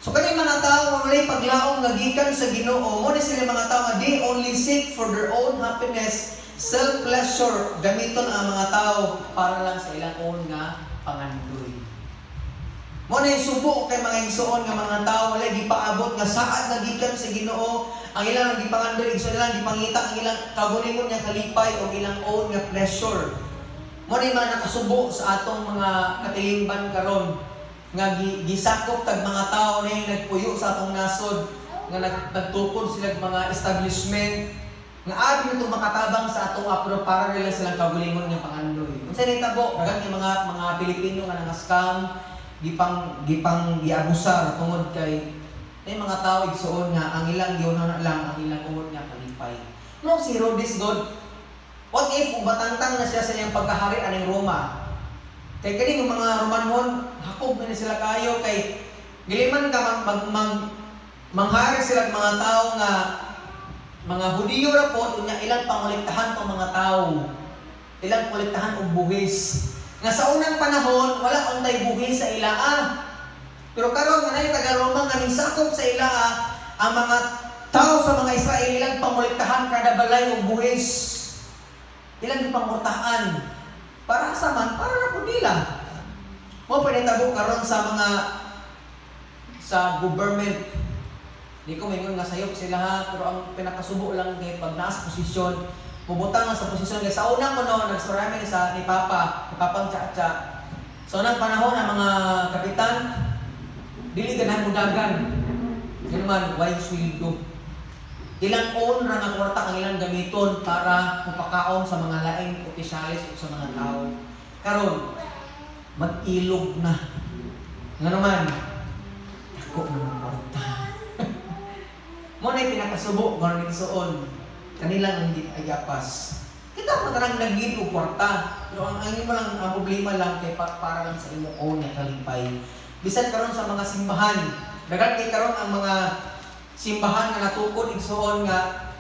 So kani mga tao ang walay paglaom nga gikan sa Ginoo, mo ni sila mga tao nga they only seek for their own happiness, self-pleasure, gamiton ang mga tao para lang sa ilang own nga pangandoy. Mo na subo kay mga igsoon nga mga tao wala gipaabot nga saad nga gikan sa Ginoo, ang ilang gipangandoy igsoon lang gipangita ang ilang kagulingon nga kalipay o ilang own nga pleasure. Mo na mga nakasubo sa atong mga katilingban karon nga gisakop tag mga tao na nagpuyo sa atong nasod nga nagtukod sila mga establishment nga abi nito makatabang sa atong apro para nila silang kagulingon nga pangandoy. Unsa ni tabo daghang mga Pilipino nga nanga-scam gipang giabusar tungod kay may mga tao igsuon nga ang ilang giuna lang ang ilang umot nga kalipay. No si Herodes God, what if ubatangtang na siya sa iyang pagkahari aning Roma? Kay kini mga Romanhon hakob na sila kayo kay giliman ka manghari sila mga tao nga mga Hudiyo ra po unya ilang pangolektahan tong mga tao. Ilang kolektahan og buhis. Nga sa unang panahon, wala untay buhis sa ilaa. Pero karon nga nay taga-Roma nga nisakop sa ilaa ang mga tao sa mga Israel ilang pangolektahan kada balay og buhis. Ilang gipangortahan para sa man para na pud nila. Mo pinitabo karon sa government. Di ko mingon nga sayop sila ha, pero ang pinakasubo lang kay pag nasa posisyon pubutang sa posisyon kay sa unang panahon nagsurami ni Papang Tsa-Tsa. So unang panahon ang mga kapitan dili ganahan mudagan. Yun man why sweldo. Ilang own ra nga kwarta ang ilang gamiton para mupakaon sa mga laing opisyalis o sa mga tao. Karon mag-ilog na. Nga naman ako ng kwarta. Mo na pinakasubo karon igsoon. Kanilang ang ayapas. Kita mo tarang nagid og kwarta. Pero ang imo lang ang problema lang kay para lang sa imo own nga kalipay. Bisan karon sa mga simbahan, daghan kay karon ang mga simbahan nga natukod igsoon nga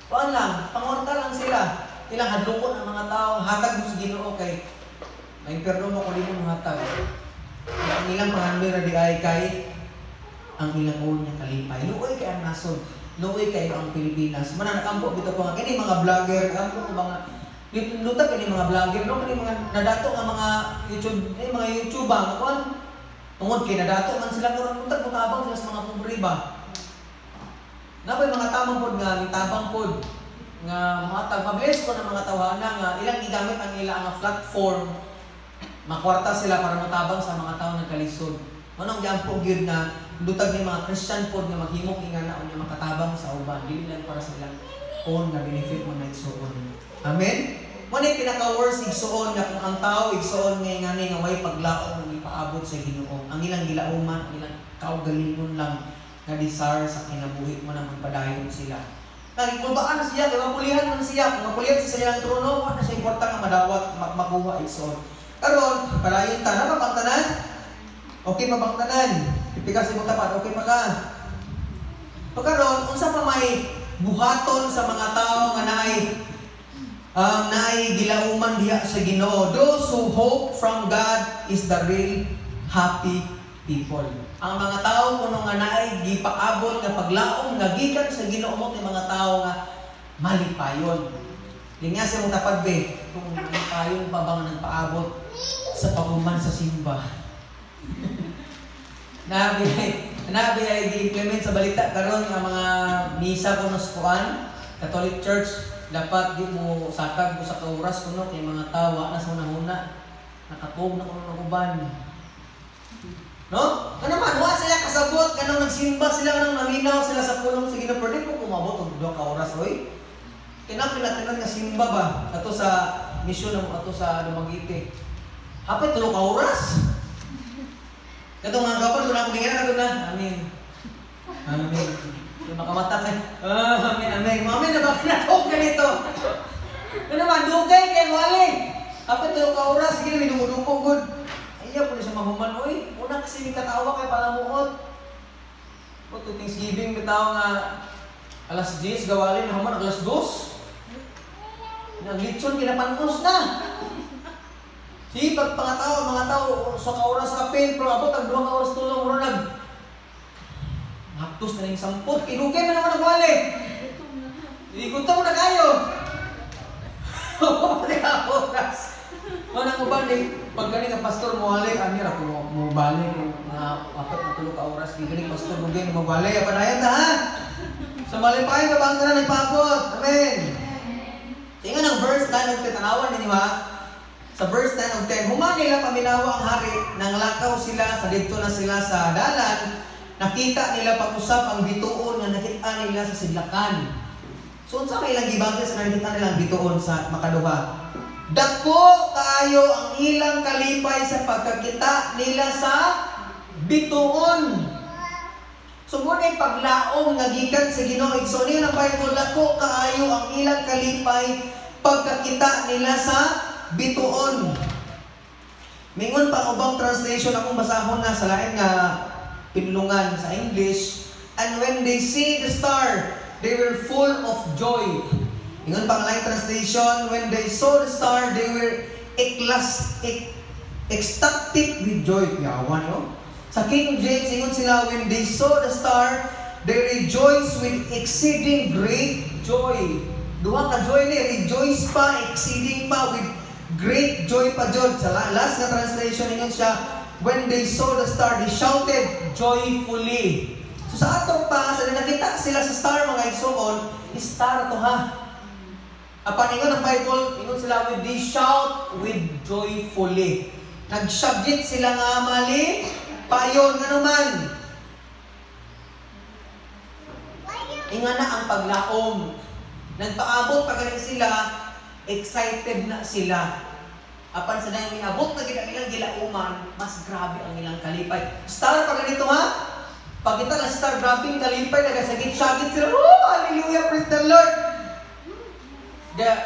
paan lang, pangorta lang sila. Ilang hadlokon ang mga tao, hatag mo sa Ginoo kay may perno mo kung di mo hatag. Ang ilang pangandoy ra di ay kay ang ilang own nga kalipay. Luoy kay ang nasod. Luoy kayo ang Pilipinas. Mananakampo bito ko nga kini mga vlogger, kampo ko mga lutag kini mga vlogger, no kini mga nadato nga mga YouTube nga kon. Tungod kay nadato man sila karon lutag mutabang sila sa mga pobre ba. Napay mga tamang pod nga mitabang pod nga matag mabless ko ng mga tawana nga ilang gigamit ang ila nga platform. Makwarta sila para mutabang sa mga tawo nagkalisod. Manong giampo gyud na lutag ni mga Christian pod nga maghimok ingana unya makatabang sa uban dili lang para sa ilang own nga benefit mo na igsuon. Amen. Mo ni pinaka-worst igsuon nga kung ang tao igsuon nga ingani nga way paglaom nga ipaabot sa Ginoo. Ang ilang gilauman, ang ilang kaugalingon lang nga desire sa kinabuhi mo na magpadayon sila. Nagkulbaan na siya, kay mapulihan man siya. Kung mapulihan siya sa ilang trono, wala na siya importante nga madawat makuha igsuon. Karon, padayon ta na mapangtanan. Okay pa bang tanan? Ipikas mo tapat, okay pa ka? Pagkaroon, unsa pa may buhaton sa mga tao nga naay gilauman diha sa Ginoo. Those who hope from God is the real happy people. Ang mga tao kuno nga naay gipaabot nga paglaom nga gikan sa Ginoo mo kay mga tao nga malipayon. Linya sa mong tapat be, kung malipayon pa bang nagpaabot sa paghuman sa simba. Nabi ay di-implement sa balita karon nga mga misa kuno sa kuan Catholic Church dapat di mo sakag mo sa kauras kuno kay mga tawa na sa una nakatog na kuno ng uban. No? Kano man wa sila kasabot kanang nagsimba sila kanang naminaw sila sa pulong sa Ginoo pero di mo kumabot og 2 ka oras oy. Kinapilatinan nga simba ba ato sa misyon mo ato sa Dumaguete. Hapit 3 ka oras. Katong mga kapal, kung ako tingnan na ito na. Amen. Amen. Yung makamata ka. Amen, amen. Amen na ba kinatog ganito? Ano naman, dugay kay wali. Kapit ito ka oras, sige na may dumudupong good. Ayaw po na siya mahuman. Uy, una kasi may katawa kay palamuot. O, to Thanksgiving, may tao nga alas 10, gawalin, nahuman, alas 2. Naglitson, kinapantos na. Si pag mga tao sa kauras kapin, pero abot ang 2 ka oras tulong mo nag haptos na rin 10. Kinugay mo naman nagwali. Igutom mo na kayo. 3 oras. Manang uban pag gani ka pastor mo ali, ani ra ko mo balik na apat na tulo ka oras gani pastor mo gani mo balik padayon ta ha. Sa malipay ka bang kana nagpaabot. Amen. Tingnan ang verse 9 ug 10 tanawan ninyo ha. Sa verse 9 ug 10, human nila paminawa ang hari, nang lakaw sila sa didto na sila sa dalan, nakita nila pag-usap ang bituon nga nakita nila sa sidlakan. So unsa may ilang gibagay sa nakita nilang bituon sa makaduha? Dako kaayo ang ilang kalipay sa pagkakita nila sa bituon. So muna paglaom nga gikan sa Ginoo. So niya ang Bible, dako kaayo ang ilang kalipay pagkakita nila sa bituon. Mingon pa ubang translation akong basahon na sa lain nga pinulungan sa English. And when they see the star, they were full of joy. Ingon pang lain translation, when they saw the star, they were ecstatic with joy. Yawan yo. Sa King James, ingon sila, when they saw the star, they rejoiced with exceeding great joy. Duha ka joy ni, rejoice pa, exceeding pa, with great joy pa jud. Sa last na translation, ingon siya, when they saw the star, they shouted joyfully. So sa ato pa, sa nakita sila sa star mga igsoon, star to ha. Apan ingon ang Bible, ingon sila with they shout with joyfully. Nagsyabit sila nga mali, payon nga naman. Inga na ang paglaom. Nagpaabot pa galing sila, excited na sila. Apan sa nang inabot na ilang gilauman, mas grabe ang ilang kalipay. Star pa ganito ha? Pag kita na star, grabe ang kalipay, nagasagit-sagit sila. Oh, hallelujah, praise the Lord!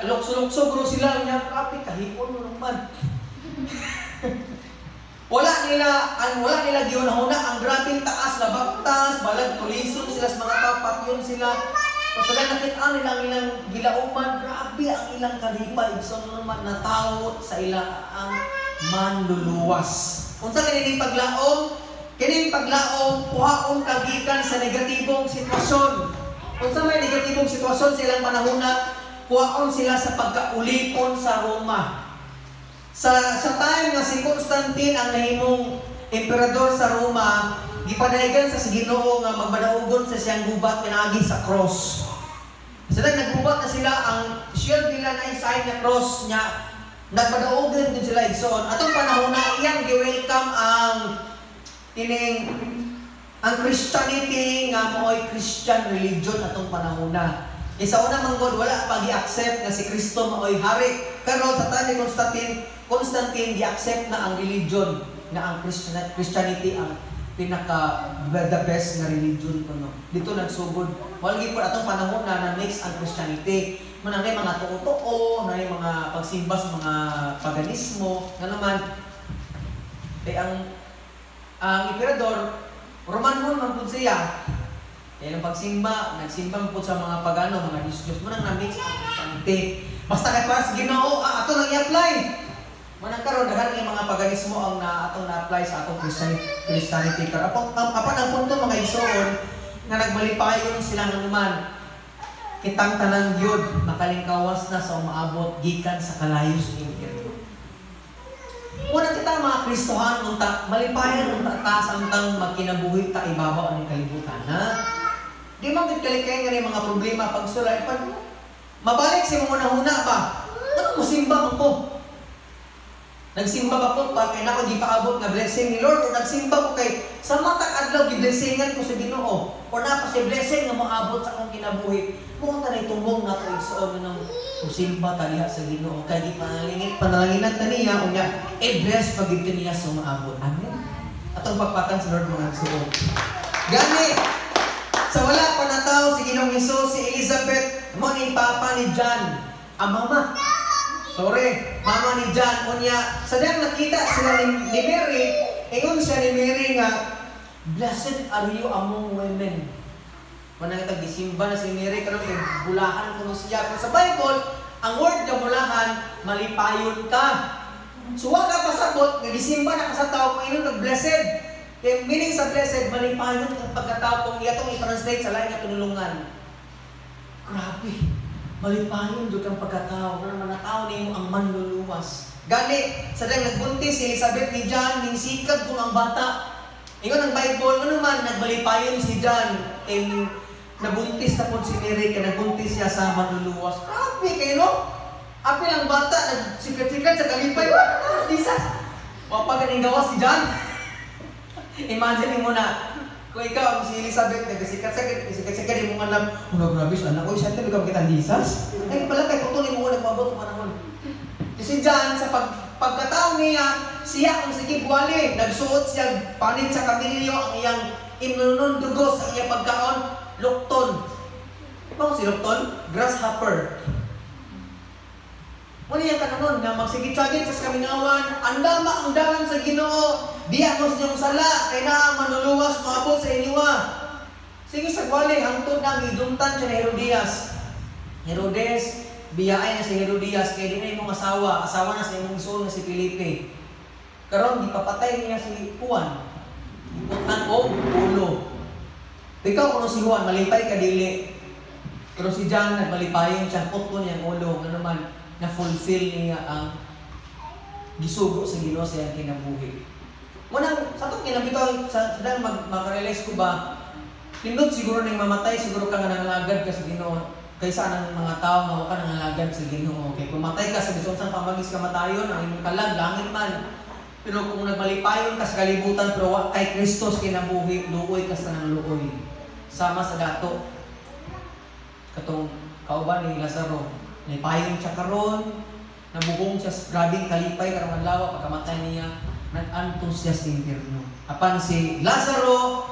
Lukso-lukso, bro sila, niya, grabe, kahipon mo naman. wala nila gihunahuna ang grabing taas na baktas, balag tuliso sila sa mga tapat, yun sila. Kung sila nakita nila ang ilang gilauman, grabe ang ilang kalipay. So naman natawot sa ilang manluluwas. Kung sa kanilang paglaom, puhaon kagikan sa negatibong sitwasyon. Kung sa may negatibong sitwasyon sa ilang panahuna, puhaon sila sa pagkaulipon sa Roma. Sa time nga si Constantine ang nahimong emperador sa Roma, gipadayon sa Ginoo nga magbadaugon sa siyang gubat pinagi sa cross. Sa naggubat na sila, ang shield nila na sign na cross niya, nagpadaugon din sila igsoon. Atong panahon na iyang gi-welcome ang Christianity nga mooy Christian religion atong panahon na. Sa unang manggod, wala pa gi-accept nga si Kristo mooy hari. Pero sa time ni Constantine gi-accept na ang religion na ang Christianity ang the best na religion kuno. Dito nagsugod. Walgi po atong panahon na mix ang Christianity. Manang mga tuo-tuo, na mga pagsimba sa mga paganismo, na naman ang emperador Roman man pud siya. Ang pagsimba, nagsimba po sa mga pagano, mga Diyos-Diyos. Manang na-mix ang Christianity. Basta kay para sa Ginoo, ato nang i-apply. Manang karon daghan ng mga paganismo ang atong na-apply sa atong Christianity. Apan ang punto mga igsoon nga nagbalipayon sila naman. Kitang tanang gyud makalingkawas na sa umaabot gikan sa kalayo sa impyerno. Muna kita mga Kristohan unta malipayon unta ta samtang magkinabuhi ta ibabaw ang kalibutan ha. Di man gid kalikay nga mga problema pagsulay pag mabalik si mo huna ba? Ano musimba ko? Nagsimba ba ko pa kay nako di paabot nga blessing ni Lord o nagsimba ko kay sa matag adlaw gi-blessingan ko sa Ginoo o na pa si blessing nga moabot sa akong kinabuhi. Mo ta nay tumbong na ko igsoon ng musimba ta diha sa Ginoo kay di panalanginan ta niya unya bless pag gid niya sa maabot. Amen. Atong pagpatan sa Lord mga igsoon. Gani sa wala pa na tao si Ginoong Hesus si Elizabeth mo ni papa ni John ang mama. Sorry, mama ni John, unya, sadang nakita sila ni Mary, ingon siya ni Mary nga, blessed are you among women. Manang gisimba na si Mary, karon kay bulahan kuno siya. Pero sa Bible, ang word nga bulahan, malipayon ka. So wa ka pasabot, nga gisimba na ka sa tao, kung inon blessed. Kaya meaning sa blessed, malipayon kang pagkatao, kung iyatong i-translate sa lain nga pinulungan. Grabe. Malipayon doon kang pagkatao, na manatao nimo ang manluluwas. Gani, sadang nagbuntis si Elizabeth ni John, ning sikad kung ang bata. Ingon ang Bible, ano man, nagbalipayon si John, nabuntis na po si Mary, kaya nagbuntis siya sa manluluwas. Grabe kayo, no? Apil ang bata, nagsikat-sikat sa kalipay. Jesus! Mapagaling gawa si John. Imagine mo na, kung ikaw, si Elizabeth, nagsikat-sikat, yung mga alam, grabe siya, anak ko, siya talaga kita Jesus. Ay, pala kayo, tutunin mo nagpabot ng panahon. Si John, sa pagkataon niya, siya ang sige buwali. Nagsuot siya panit sa kamilyo, ang iyang imunundugo sa iyang pagkaon, lukton. Ano si lukton? Grasshopper. Muna yung kananon na magsigit-sagit sa kamingawan, ang dalan sa Ginoo, diya mo sa inyong sala, kaya na manuluwas, maabot sa inyo. Sige sa buwali, hangtod na idumtan siya ni Herodias. Herodes, biyay na si Herodias, kaya di na yung asawa na sa imong soul na si Felipe. Karon gipapatay niya si Juan. Iputan o ulo. Ikaw kung si Juan, malipay ka dili. Pero si John, nagbalipayon siya, putlo niyang ulo. Ano man, na-fulfill niya ang gisugo sa Ginoo sa iyang kinabuhi. Munang, sa itong kinabitaw, sa makarealize ko ba, pindot siguro nang mamatay, siguro ka nga nangalagad ka sa Ginoo. Kaysa ng mga tao nga ka nangalagad sa Ginoo. Okay, kung matay ka sa bisonsan pamagis ka matayon, ang imong kalag, langit man. Pero kung nagbalipayon ka sa kalibutan, pero kay Kristos kinabuhi, luoy ka sa nang luoy. Sama sa dato. Katong kauban ni Lazaro. Nalipayon siya karon, nabugong siya sa grabing kalipay, karong adlaw, pagkamatay niya, nag-antos siya sa impyerno. Apan si Lazaro,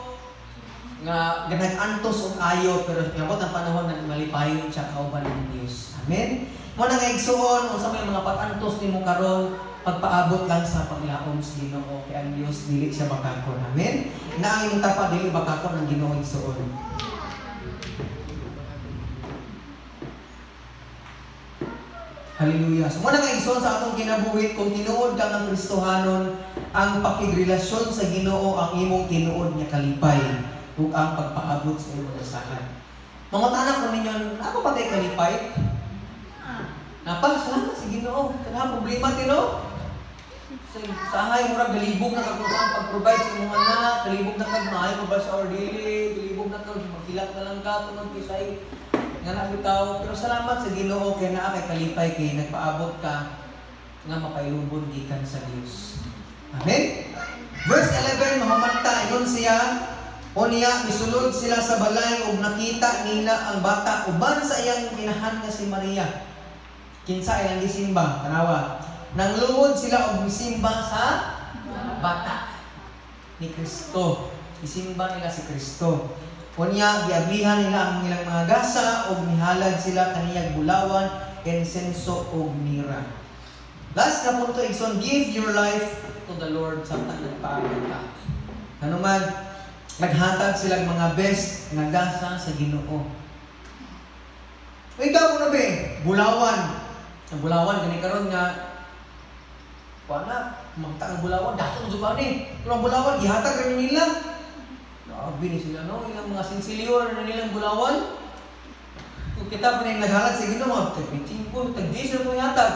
nga nag-antos og ayo, pero ngabot ang panahon na malipayon siya kauban ng Dios. Amen? Muna nga igsuon, unsa may mga pag-antos nimo karon, pagpaabot lang sa paglaom sa Ginoo, kay ang Dios dili siya bakakon. Amen? Na ang imong tapa dili bakakon ang Ginoo igsuon. Hallelujah. So muna nga igsuon sa atong kinabuhi, kung tinuod ka ng Kristohanon, ang pakigrelasyon sa Ginoo ang imong tinuod nga kalipay. Ug ang pagpaabot sa imong usahan. Mga tanak ko ninyo, ako pa tayo kalipay? Napa, salamat si Ginoo. Kaya problema tino. Sa ahay, murag galibog na kag saan pag-provide sa imong anak, galibog na kag maayo mo ba sa ordili, galibog na kag magkilat na lang ka tungod kisay nga nabitaw. Pero salamat sa Ginoo kay naa kay kalipay kay nagpaabot ka nga mapailubon gikan sa Dios. Amen. Verse 11, mahumanta ingon siya, unya misulod sila sa balay ug nakita nila ang bata uban sa iyang inahan nga si Maria. Kinsa ilang gisimba, tanawa. Nangluhod sila og gisimba sa bata ni Kristo. Isimba nila si Kristo. Unya giablihan nila ang ilang mga gasa ug mihalad sila kaniyang bulawan, insenso ug mira. Last na punto igsoon, give your life to the Lord samtang nagpaabot ka. Ano man, naghatag silang mga best nga gasa sa Ginoo. Ikaw ko na ba, bulawan. Ang bulawan, gani karon nga, wala, magta ang bulawan, dato ang zuba ni. Pero ang bulawan, gihatag rin nila. Grabe ni sila, no? Ilang mga sinsilyor na nilang bulawan. Kung kita pa na yung naghalat sa Ginoo, tag-15 po, tag-10 po yatag.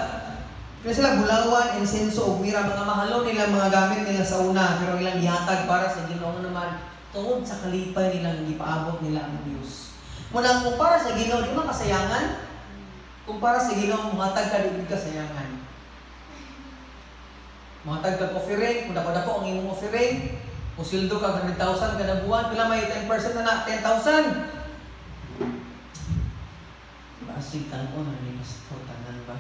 Kaya sila bulawan, insenso, ug mira, mga mahalo nila, mga gamit nila sa una, pero ilang gihatag para sa Ginoo naman, tungod sa kalipay nilang gipaabot nila ang Diyos. Muna, kung para sa Ginoo, di ba kasayangan? Kung para sa Ginoo, muhatag ka, di kasayangan. Muhatag ka offering, kung dako-dako ang imong offering, kung sildo ka 100,000 kada buwan, pila may 10% na 10,000. Basig tanon na ni Pastor, tanan ba?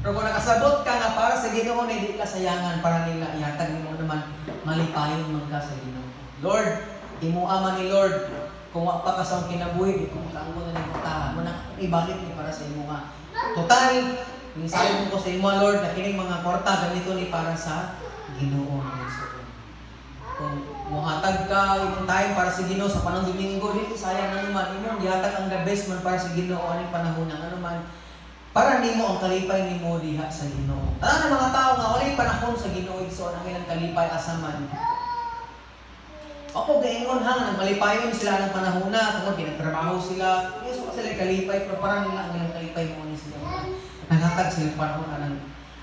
Pero kung nakasabot ka na para sa Ginoo, hindi kasayangan para nila ihatag mo naman malipayon man ka sa Ginoo. Lord, imuama ni Lord, kung wa pa ka sa kinabuhi, kung kaanggo na ni mutahan mo na ibalik ni para sa imo nga. Total, minsan ko sa imo Lord, na kining mga kwarta ganito ni para sa Ginoo ni Jesus. Kung muhatag ka imong time para sa Ginoo sa panahon Domingo, dili sayang na naman imong gihatag ang the best man para sa Ginoo aning panahon na ano man. Para nimo ang kalipay nimo diha sa Ginoo. Tanan ng mga tao nga walay panahon sa Ginoo igsoon ang ilang kalipay asaman. Ako gaingon ha, nagmalipayon sila ng panahon na, tungod pinagtrabaho sila, yes, sila kalipay, pero parang nila ang ilang kalipay mo ni sila. naghatag sa panahon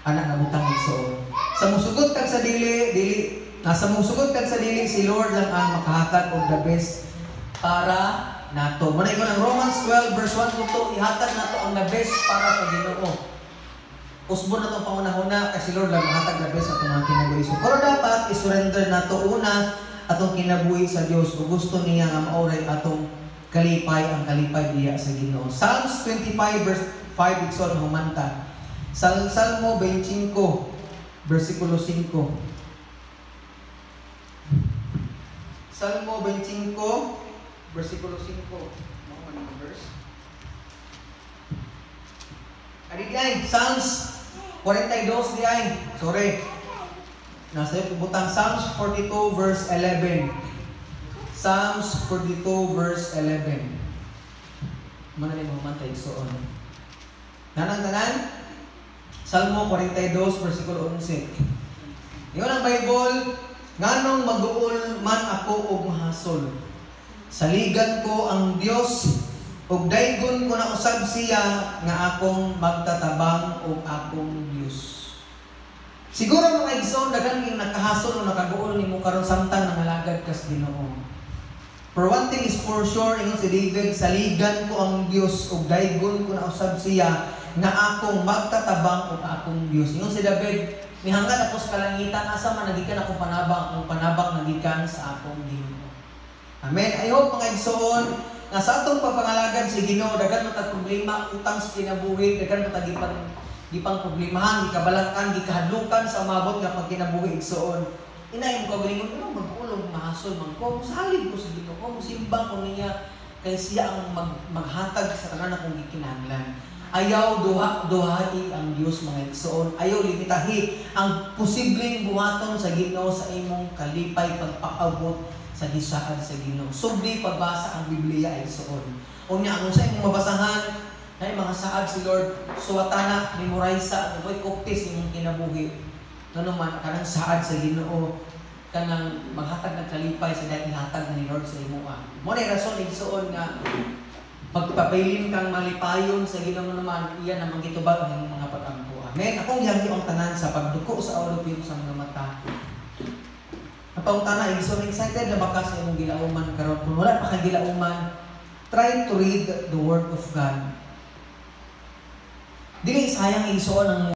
anak nga butang igsoon. Sa musugot kag sa dili nasa musugot kag sa dili si Lord lang ang makahatag og the best para nato. Muna ingon ang Romans 12 verse 1 to ihatag nato ang the best para sa Ginoo. Usbon na itong pangunahuna kasi Lord lang mahatag the best atong mga kinabuhi. So, pero dapat i-surrender nato una atong kinabuhi sa Dios o gusto niya nga maoray atong kalipay ang kalipay diya sa Ginoo. Psalms 25 verse 5 igsoon humanta. Salmo 25 versikulo 5. Salmo 25 versikulo 5. Ano ang verse? Adi diay Psalms 42 diay. Sorry. Nasa iyo butang Psalms 42 verse 11. Psalms 42 verse 11. Mana ni mamantay igsoon. Nanang tanan? Salmo 42 versikulo 11. Iyon ang Bible, nganong mag-uol man ako og mahasol. Saligan ko ang Dios ug daygon ko na usab siya nga akong magtatabang og akong Dios. Siguro mga igsoon daghan ning nakahasol o nakaguol nimo karon samtang nangalagad kas Ginoo. For one thing is for sure, ingon si David, saligan ko ang Dios ug daygon ko na usab siya nga akong magtatabang og akong Dios. Ingon si David, mihanggan ako sa kalangitan asa man nagikan akong panabang, akong panabang nagikan sa akong Ginoo. Amen. I hope mga igsoon nga sa atong papangalagad si Ginoo daghan matag problema utang sa kinabuhi, daghan matag gipang problemahan, gikabalakan, gikahadlukan sa umabot nga pagkinabuhi igsoon. Inay mo kagalingon, ano mag-ulog mahasol man ko, salig ko sa Ginoo, musimbang ko niya kay siya ang maghatag sa tanan akong gikinahanglan. Ayaw duhai ang Dios mga igsoon. Ayaw limitahi ang posibleng buhaton sa Ginoo sa imong kalipay pagpaabot sa gisaad sa Ginoo. Subli pagbasa ang Biblia igsoon. Unya ang sa imong mabasahan ay mga saad si Lord suwatana memorize sa boy kopis imong kinabuhi. Ngano man kanang saad sa Ginoo kanang maghatag ng kalipay sa dayang ihatag ni Lord sa imo. Mo ni rason igsoon nga pagpapailim kang malipayon sa Ginoo naman, iyan namang gitubag ang mga pag-ampo. Amen. Akong gihangi ang tanan sa pagduko sa ulupin sa mga mata. Apang tanan, so excited na baka sa imong gilauman karon. Kung wala pa kay gilauman, try to read the Word of God. Dili sayang igsoon ang